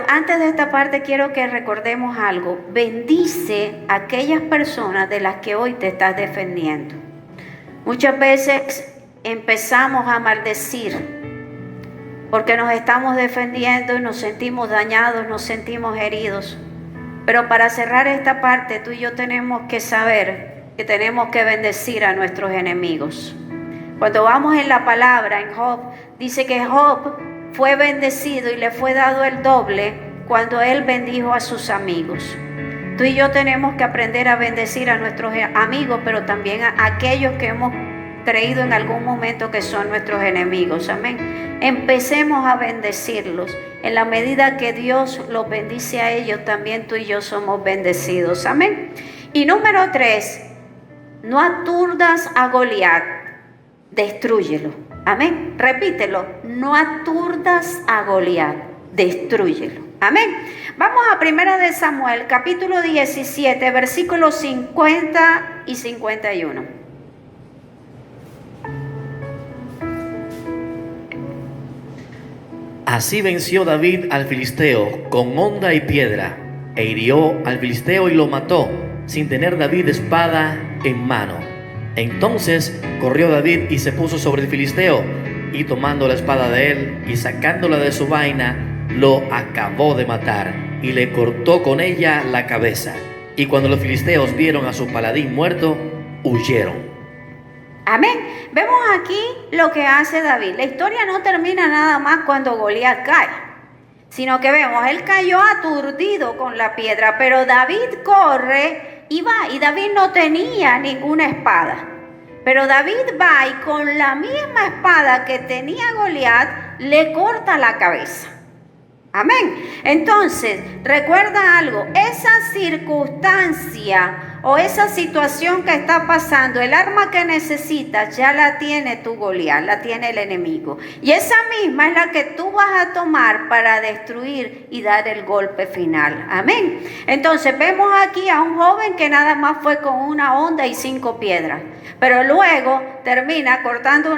Antes de esta parte quiero que recordemos algo. Bendice a aquellas personas de las que hoy te estás defendiendo. Muchas veces empezamos a maldecir porque nos estamos defendiendo y nos sentimos dañados, nos sentimos heridos. Pero para cerrar esta parte, tú y yo tenemos que saber que tenemos que bendecir a nuestros enemigos. Cuando vamos en la palabra, en Job, dice que Job fue bendecido y le fue dado el doble cuando él bendijo a sus amigos. Tú y yo tenemos que aprender a bendecir a nuestros amigos, pero también a aquellos que hemos creído en algún momento que son nuestros enemigos. Amén. Empecemos a bendecirlos. En la medida que Dios los bendice a ellos, también tú y yo somos bendecidos. Amén. Y número 3, no aturdas a Goliat, destrúyelo. Amén. Repítelo, no aturdas a Goliat, destrúyelo. Amén. Vamos a 1 de Samuel, capítulo 17, versículos 50 y 51. Así venció David al filisteo con honda y piedra, e hirió al filisteo y lo mató, sin tener David espada en mano. Entonces corrió David y se puso sobre el filisteo, y tomando la espada de él y sacándola de su vaina, lo acabó de matar, y le cortó con ella la cabeza. Y cuando los filisteos vieron a su paladín muerto, huyeron. Amén. Vemos aquí lo que hace David. La historia no termina nada más cuando Goliat cae, sino que vemos, él cayó aturdido con la piedra, pero David corre y va, y David no tenía ninguna espada. Pero David va y con la misma espada que tenía Goliat, le corta la cabeza. Amén. Entonces, recuerda algo, esa circunstancia o esa situación que está pasando, el arma que necesitas ya la tiene tu Goliat, la tiene el enemigo. Y esa misma es la que tú vas a tomar para destruir y dar el golpe final. Amén. Entonces vemos aquí a un joven que nada más fue con una honda y 5 piedras. Pero luego termina cortando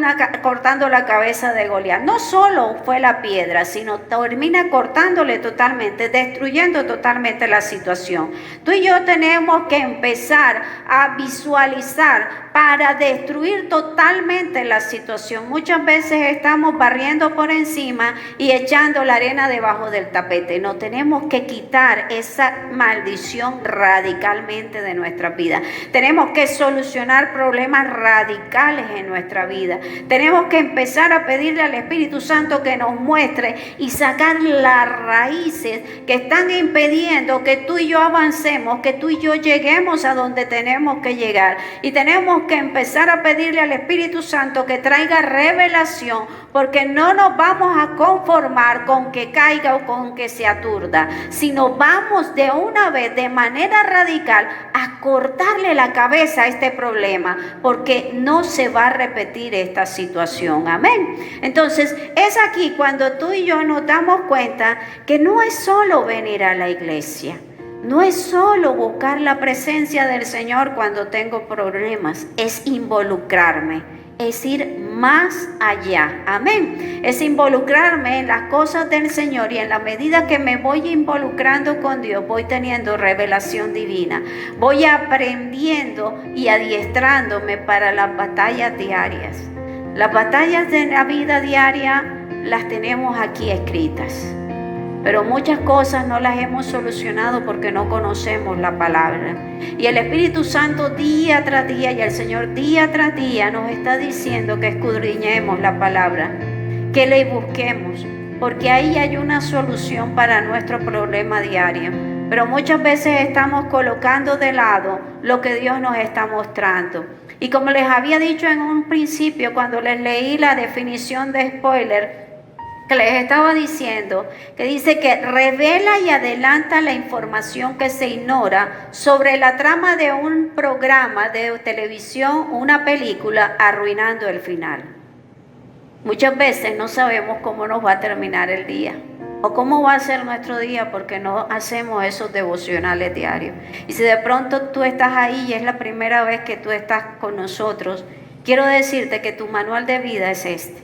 la cabeza de Goliat. No solo fue la piedra, sino termina cortándole totalmente, destruyendo totalmente la situación. Tú y yo tenemos que empezar a visualizar para destruir totalmente la situación. Muchas veces estamos barriendo por encima y echando la arena debajo del tapete. No, tenemos que quitar esa maldición radicalmente de nuestra vida. Tenemos que solucionar problemas radicales en nuestra vida. Tenemos que empezar a pedirle al Espíritu Santo que nos muestre y sacar las raíces que están impidiendo que tú y yo avancemos, que tú y yo lleguemos a donde tenemos que llegar. Y tenemos que empezar a pedirle al Espíritu Santo que traiga revelación, porque no nos vamos a conformar con que caiga o con que se aturda, sino vamos de una vez, de manera radical, a cortarle la cabeza a este problema, porque no se va a repetir esta situación. Amén. Entonces, es aquí cuando tú y yo nos damos cuenta que no es solo venir a la iglesia. No es solo buscar la presencia del Señor cuando tengo problemas, es involucrarme, es ir más allá. Amén. Es involucrarme en las cosas del Señor, y en la medida que me voy involucrando con Dios, voy teniendo revelación divina. Voy aprendiendo y adiestrándome para las batallas diarias. Las batallas de la vida diaria las tenemos aquí escritas. Pero muchas cosas no las hemos solucionado porque no conocemos la palabra. Y el Espíritu Santo día tras día, y el Señor día tras día nos está diciendo que escudriñemos la palabra, que le busquemos, porque ahí hay una solución para nuestro problema diario. Pero muchas veces estamos colocando de lado lo que Dios nos está mostrando. Y como les había dicho en un principio, cuando les leí la definición de spoiler, que les estaba diciendo, que dice que revela y adelanta la información que se ignora sobre la trama de un programa de televisión, una película, arruinando el final. Muchas veces no sabemos cómo nos va a terminar el día o cómo va a ser nuestro día, porque no hacemos esos devocionales diarios. Y si de pronto tú estás ahí y es la primera vez que tú estás con nosotros, quiero decirte que tu manual de vida es este.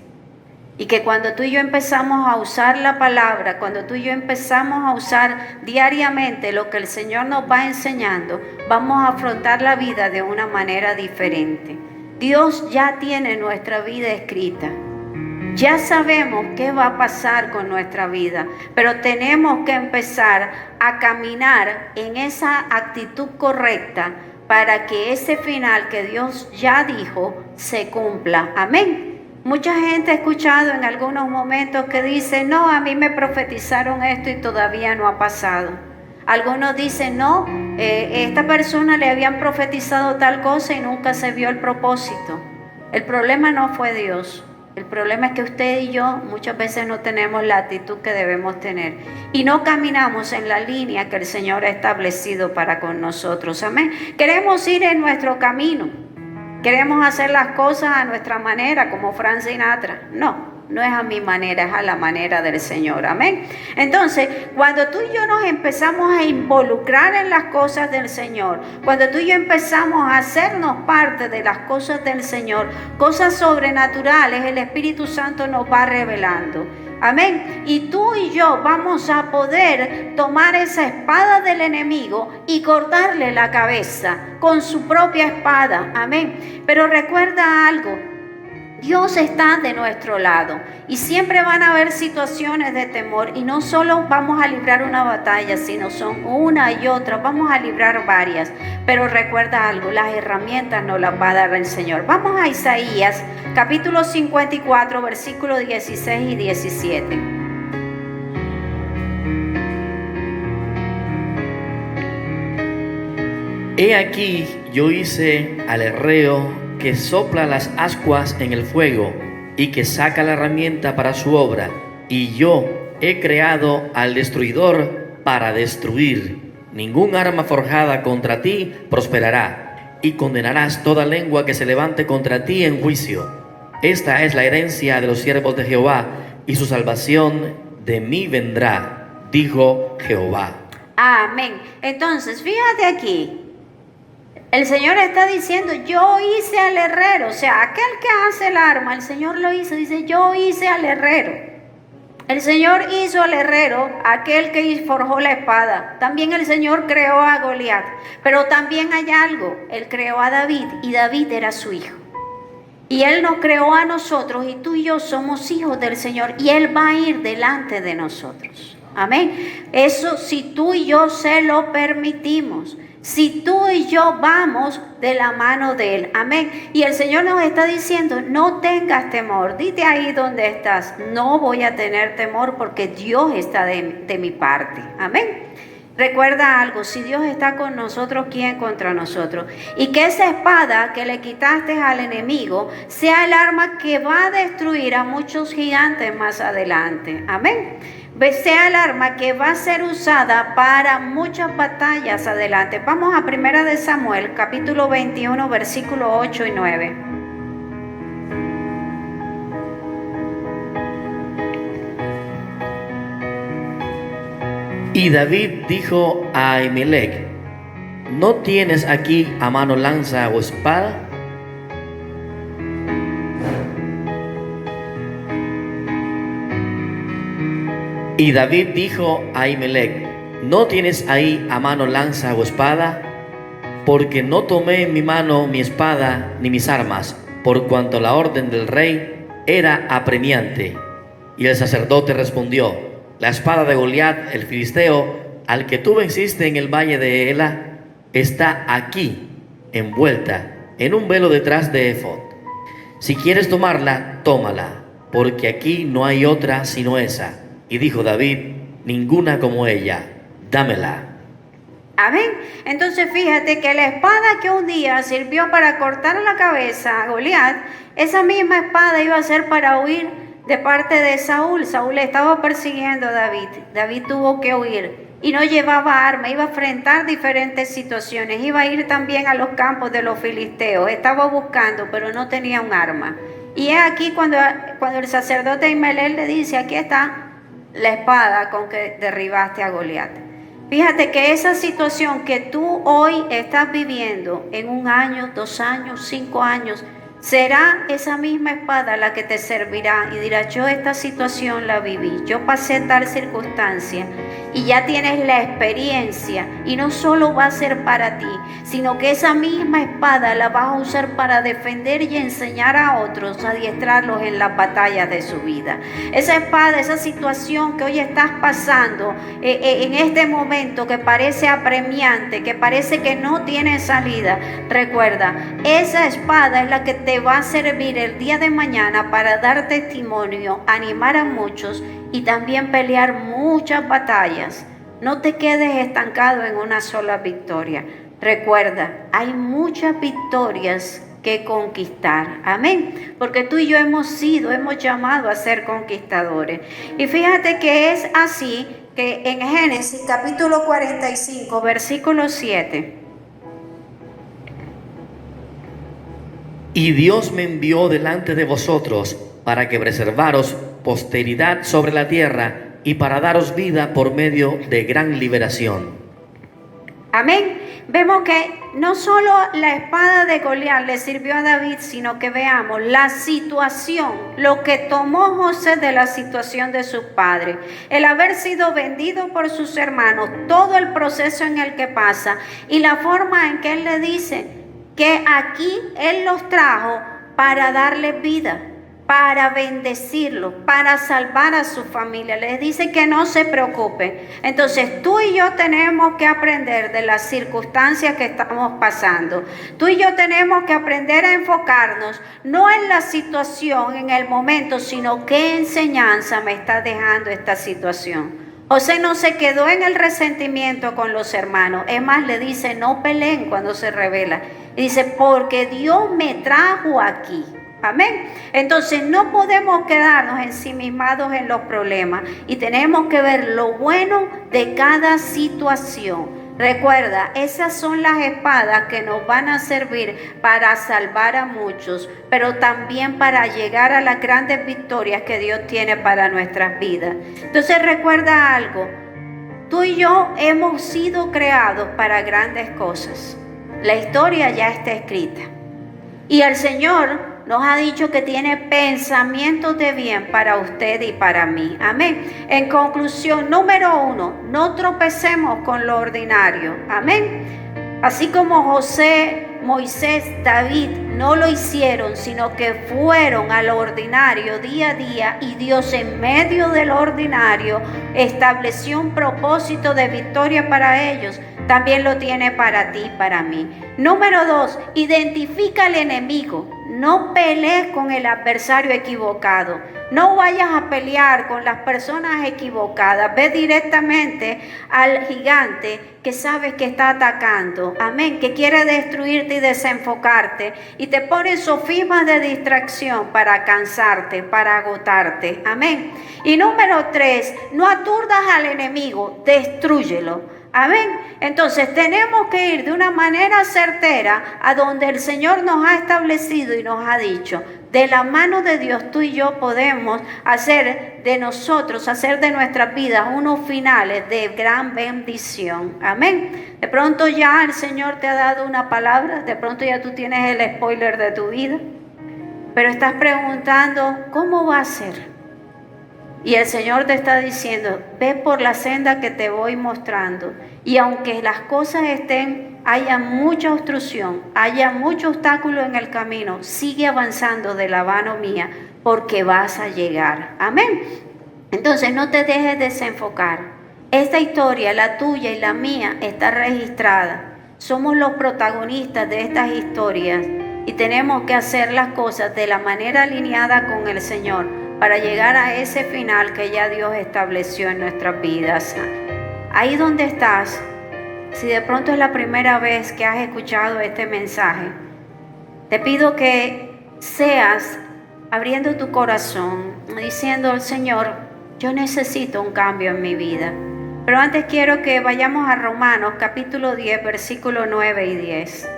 Y que cuando tú y yo empezamos a usar la palabra, cuando tú y yo empezamos a usar diariamente lo que el Señor nos va enseñando, vamos a afrontar la vida de una manera diferente. Dios ya tiene nuestra vida escrita. Ya sabemos qué va a pasar con nuestra vida, pero tenemos que empezar a caminar en esa actitud correcta para que ese final que Dios ya dijo se cumpla. Amén. Mucha gente ha escuchado en algunos momentos que dice, no, a mí me profetizaron esto y todavía no ha pasado. Algunos dicen, no, esta persona le habían profetizado tal cosa y nunca se vio el propósito. El problema no fue Dios. El problema es que usted y yo muchas veces no tenemos la actitud que debemos tener y no caminamos en la línea que el Señor ha establecido para con nosotros. Amén. Queremos ir en nuestro camino. Queremos hacer las cosas a nuestra manera, como Frank Sinatra. No es a mi manera, es a la manera del Señor. Amén. Entonces, cuando tú y yo nos empezamos a involucrar en las cosas del Señor, cuando tú y yo empezamos a hacernos parte de las cosas del Señor, cosas sobrenaturales, el Espíritu Santo nos va revelando. Amén. Y tú y yo vamos a poder tomar esa espada del enemigo y cortarle la cabeza con su propia espada. Amén. Pero recuerda algo. Dios está de nuestro lado y siempre van a haber situaciones de temor y no solo vamos a librar una batalla, sino son una y otra, vamos a librar varias. Pero recuerda algo, las herramientas nos las va a dar el Señor. Vamos a Isaías, capítulo 54, versículos 16 y 17. He aquí, yo hice al herrero que sopla las ascuas en el fuego y que saca la herramienta para su obra, y yo he creado al destruidor para destruir. Ningún arma forjada contra ti prosperará, y condenarás toda lengua que se levante contra ti en juicio. Esta es la herencia de los siervos de Jehová, y su salvación de mí vendrá, dijo Jehová. Amén. Entonces, fíjate aquí. El Señor está diciendo, yo hice al herrero, o sea, aquel que hace el arma, el Señor lo hizo, dice, yo hice al herrero. El Señor hizo al herrero, aquel que forjó la espada. También el Señor creó a Goliat, pero también hay algo, Él creó a David y David era su hijo. Y Él nos creó a nosotros y tú y yo somos hijos del Señor y Él va a ir delante de nosotros. Amén. Eso si tú y yo se lo permitimos. Si tú y yo vamos de la mano de Él. Amén. Y el Señor nos está diciendo, no tengas temor. Dite ahí donde estás. No voy a tener temor porque Dios está de mi parte. Amén. Recuerda algo, si Dios está con nosotros, ¿quién contra nosotros? Y que esa espada que le quitaste al enemigo sea el arma que va a destruir a muchos gigantes más adelante. Amén. Sea el arma que va a ser usada para muchas batallas adelante. Vamos a 1 de Samuel, capítulo 21, versículos 8 y 9. Y David dijo a Ahimelech, ¿no tienes aquí a mano lanza o espada? Y David dijo a Ahimelech, ¿no tienes ahí a mano lanza o espada? Porque no tomé en mi mano mi espada ni mis armas, por cuanto la orden del rey era apremiante. Y el sacerdote respondió, la espada de Goliat, el filisteo, al que tú venciste en el valle de Ela, está aquí, envuelta en un velo detrás de efod. Si quieres tomarla, tómala, porque aquí no hay otra sino esa. Y dijo David, ninguna como ella, dámela. Amén. Entonces fíjate que la espada que un día sirvió para cortar la cabeza a Goliat, esa misma espada iba a ser para huir de parte de Saúl. Saúl estaba persiguiendo a David. David tuvo que huir y no llevaba arma, iba a enfrentar diferentes situaciones, iba a ir también a los campos de los filisteos, estaba buscando, pero no tenía un arma. Y es aquí cuando el sacerdote Ahimelech le dice, aquí está la espada con que derribaste a Goliat. Fíjate que esa situación que tú hoy estás viviendo en 1 año, 2 años, 5 años, será esa misma espada la que te servirá y dirás, yo esta situación la viví, yo pasé tal circunstancia y ya tienes la experiencia y no solo va a ser para ti, sino que esa misma espada la vas a usar para defender y enseñar a otros, a adiestrarlos en las batallas de su vida. Esa espada, esa situación que hoy estás pasando en este momento que parece apremiante, que parece que no tiene salida, recuerda, esa espada es la que te va a servir el día de mañana para dar testimonio, animar a muchos y también pelear muchas batallas. No te quedes estancado en una sola victoria. Recuerda, hay muchas victorias que conquistar. Amén. Porque tú y yo hemos llamado a ser conquistadores. Y fíjate que es así que en Génesis capítulo 45, versículo 7. Y Dios me envió delante de vosotros para que preservaros posteridad sobre la tierra y para daros vida por medio de gran liberación. Amén. Vemos que no solo la espada de Goliat le sirvió a David, sino que veamos la situación, lo que tomó José de la situación de su padre, el haber sido vendido por sus hermanos, todo el proceso en el que pasa y la forma en que él le dice que aquí él los trajo para darles vida. para bendecirlo, para salvar a su familia. Les dice que no se preocupen. Entonces tú y yo tenemos que aprender de las circunstancias que estamos pasando. Tú y yo tenemos que aprender a enfocarnos no en la situación, en el momento, sino qué enseñanza me está dejando esta situación. José no se quedó en el resentimiento con los hermanos. Es más, le dice, no peleen cuando se revela. Y dice, porque Dios me trajo aquí. Amén. Entonces no podemos quedarnos ensimismados en los problemas y tenemos que ver lo bueno de cada situación. Recuerda, esas son las espadas que nos van a servir para salvar a muchos, pero también para llegar a las grandes victorias que Dios tiene para nuestras vidas. Entonces recuerda algo, tú y yo hemos sido creados para grandes cosas. La historia ya está escrita y el Señor nos ha dicho que tiene pensamientos de bien para usted y para mí. Amén. En conclusión, número 1, no tropecemos con lo ordinario. Amén. Así como José, Moisés, David no lo hicieron, sino que fueron a lo ordinario día a día, y Dios en medio de lo ordinario estableció un propósito de victoria para ellos. También lo tiene para ti y para mí. Número 2, identifica al enemigo. No pelees con el adversario equivocado. No vayas a pelear con las personas equivocadas. Ve directamente al gigante que sabes que está atacando. Amén. Que quiere destruirte y desenfocarte. Y te pone sofismas de distracción para cansarte, para agotarte. Amén. Y número 3, no aturdas al enemigo. Destrúyelo. Amén. Entonces tenemos que ir de una manera certera a donde el Señor nos ha establecido y nos ha dicho. De la mano de Dios tú y yo podemos hacer de nosotros, hacer de nuestras vidas unos finales de gran bendición. Amén. De pronto ya el Señor te ha dado una palabra, de pronto ya tú tienes el spoiler de tu vida, pero estás preguntando, ¿cómo va a ser? Y el Señor te está diciendo, ve por la senda que te voy mostrando. Y aunque las cosas haya mucha obstrucción, haya mucho obstáculo en el camino, sigue avanzando de la mano mía, porque vas a llegar. Amén. Entonces no te dejes desenfocar. Esta historia, la tuya y la mía, está registrada. Somos los protagonistas de estas historias y tenemos que hacer las cosas de la manera alineada con el Señor, para llegar a ese final que ya Dios estableció en nuestras vidas. Ahí donde estás, si de pronto es la primera vez que has escuchado este mensaje, te pido que seas abriendo tu corazón, diciendo al Señor, yo necesito un cambio en mi vida. Pero antes quiero que vayamos a Romanos capítulo 10, versículos 9 y 10.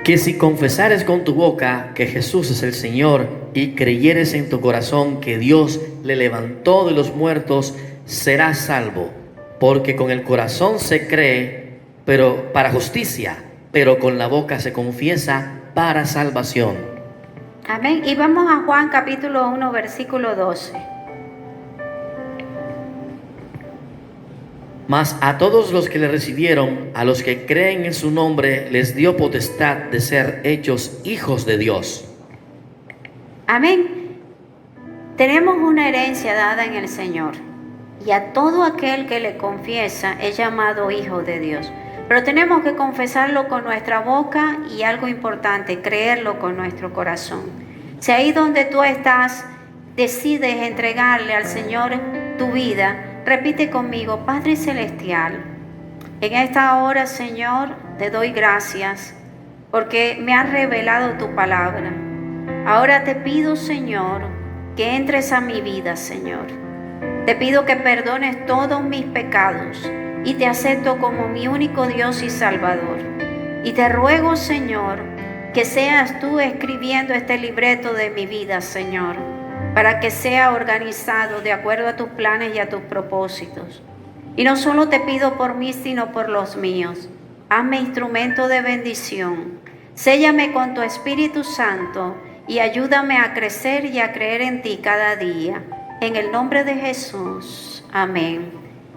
Que si confesares con tu boca que Jesús es el Señor y creyeres en tu corazón que Dios le levantó de los muertos, serás salvo. Porque con el corazón se cree, pero para justicia, pero con la boca se confiesa para salvación. Amén. Y vamos a Juan capítulo 1, versículo 12. Mas a todos los que le recibieron, a los que creen en su nombre, les dio potestad de ser hechos hijos de Dios. Amén. Tenemos una herencia dada en el Señor. Y a todo aquel que le confiesa es llamado hijo de Dios. Pero tenemos que confesarlo con nuestra boca y algo importante, creerlo con nuestro corazón. Si ahí donde tú estás decides entregarle al Señor tu vida, repite conmigo, Padre Celestial, en esta hora, Señor, te doy gracias porque me has revelado tu palabra. Ahora te pido, Señor, que entres a mi vida, Señor. Te pido que perdones todos mis pecados y te acepto como mi único Dios y Salvador. Y te ruego, Señor, que seas tú escribiendo este libreto de mi vida, Señor, para que sea organizado de acuerdo a tus planes y a tus propósitos. Y no solo te pido por mí, sino por los míos. Hazme instrumento de bendición. Séllame con tu Espíritu Santo y ayúdame a crecer y a creer en ti cada día. En el nombre de Jesús. Amén.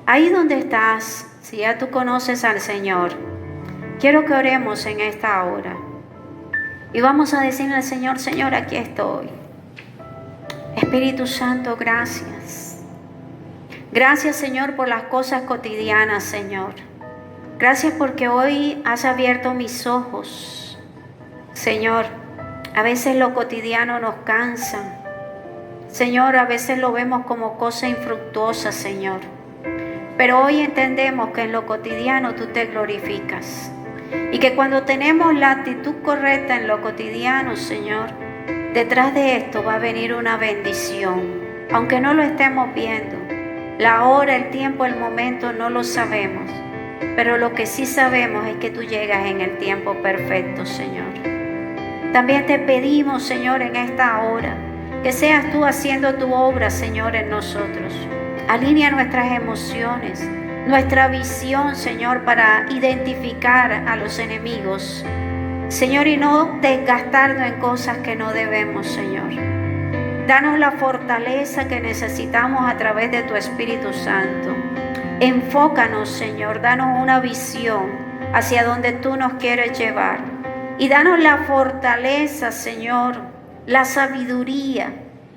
Ahí donde estás, si ya tú conoces al Señor, quiero que oremos en esta hora. Y vamos a decirle al Señor: Señor, aquí estoy. Espíritu Santo, gracias. Gracias, Señor, por las cosas cotidianas, Señor. Gracias porque hoy has abierto mis ojos. Señor, a veces lo cotidiano nos cansa. Señor, a veces lo vemos como cosa infructuosa, Señor. Pero hoy entendemos que en lo cotidiano tú te glorificas. Y que cuando tenemos la actitud correcta en lo cotidiano, Señor, detrás de esto va a venir una bendición. Aunque no lo estemos viendo, la hora, el tiempo, el momento no lo sabemos. Pero lo que sí sabemos es que tú llegas en el tiempo perfecto, Señor. También te pedimos, Señor, en esta hora, que seas tú haciendo tu obra, Señor, en nosotros. Alinea nuestras emociones, nuestra visión, Señor, para identificar a los enemigos, Señor, y no desgastarnos en cosas que no debemos, Señor. Danos la fortaleza que necesitamos a través de tu Espíritu Santo. Enfócanos, Señor, danos una visión hacia donde tú nos quieres llevar. Y danos la fortaleza, Señor, la sabiduría.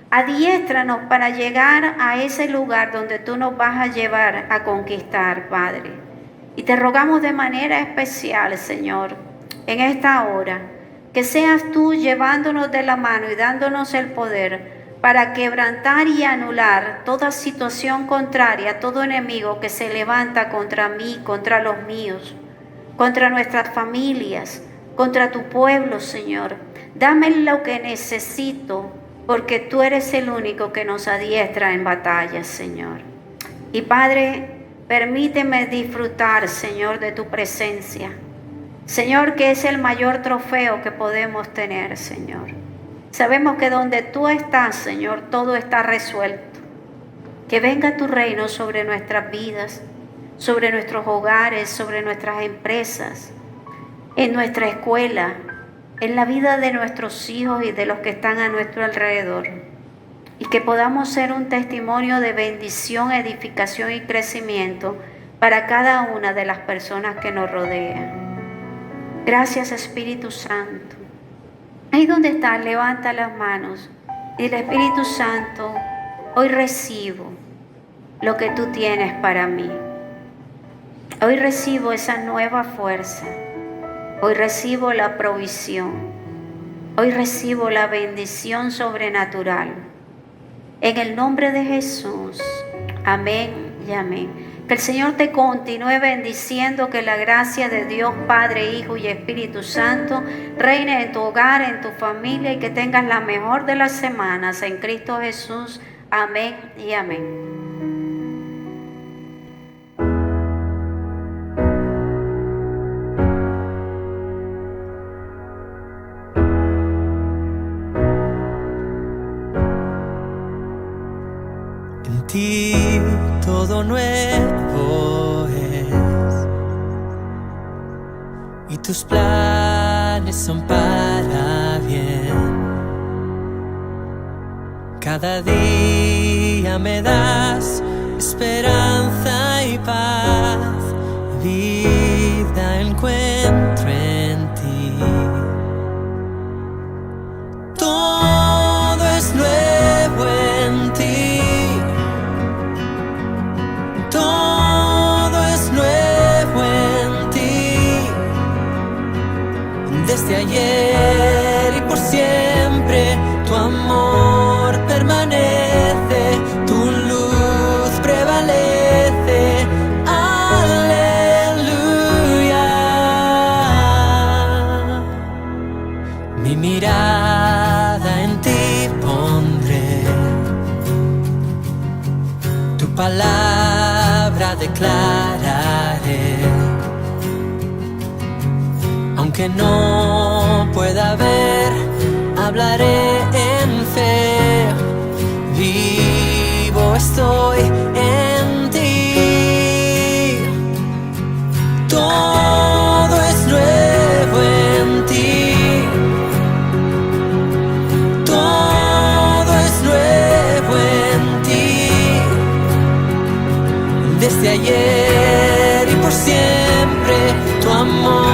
Adiéstranos para llegar a ese lugar donde tú nos vas a llevar a conquistar, Padre. Y te rogamos de manera especial, Señor, en esta hora, que seas tú llevándonos de la mano y dándonos el poder para quebrantar y anular toda situación contraria, todo enemigo que se levanta contra mí, contra los míos, contra nuestras familias, contra tu pueblo, Señor. Dame lo que necesito, porque tú eres el único que nos adiestra en batallas, Señor. Y Padre, permíteme disfrutar, Señor, de tu presencia. Señor, que es el mayor trofeo que podemos tener, Señor. Sabemos que donde tú estás, Señor, todo está resuelto. Que venga tu reino sobre nuestras vidas, sobre nuestros hogares, sobre nuestras empresas, en nuestra escuela, en la vida de nuestros hijos y de los que están a nuestro alrededor. Y que podamos ser un testimonio de bendición, edificación y crecimiento para cada una de las personas que nos rodean. Gracias, Espíritu Santo. Ahí donde estás, levanta las manos. Y el Espíritu Santo, hoy recibo lo que tú tienes para mí. Hoy recibo esa nueva fuerza. Hoy recibo la provisión. Hoy recibo la bendición sobrenatural. En el nombre de Jesús. Amén y amén. Que el Señor te continúe bendiciendo, que la gracia de Dios, Padre, Hijo y Espíritu Santo reine en tu hogar, en tu familia, y que tengas la mejor de las semanas en Cristo Jesús. Amén y amén. En ti todo nuevo es, y tus planes son para bien. Cada día me das esperanza y paz, vida encuentro en ti. Todo es nuevo en ti. Todo es nuevo en ti. Desde ayer y por siempre tu amor permanece, tu luz prevalece. Aleluya. Mi mirada en ti pondré, tu palabra declararé. Aunque no pueda ver, hablaré en fe. Vivo estoy en ti. Todo es nuevo en ti. Todo es nuevo en ti. Desde ayer y siempre tu amor.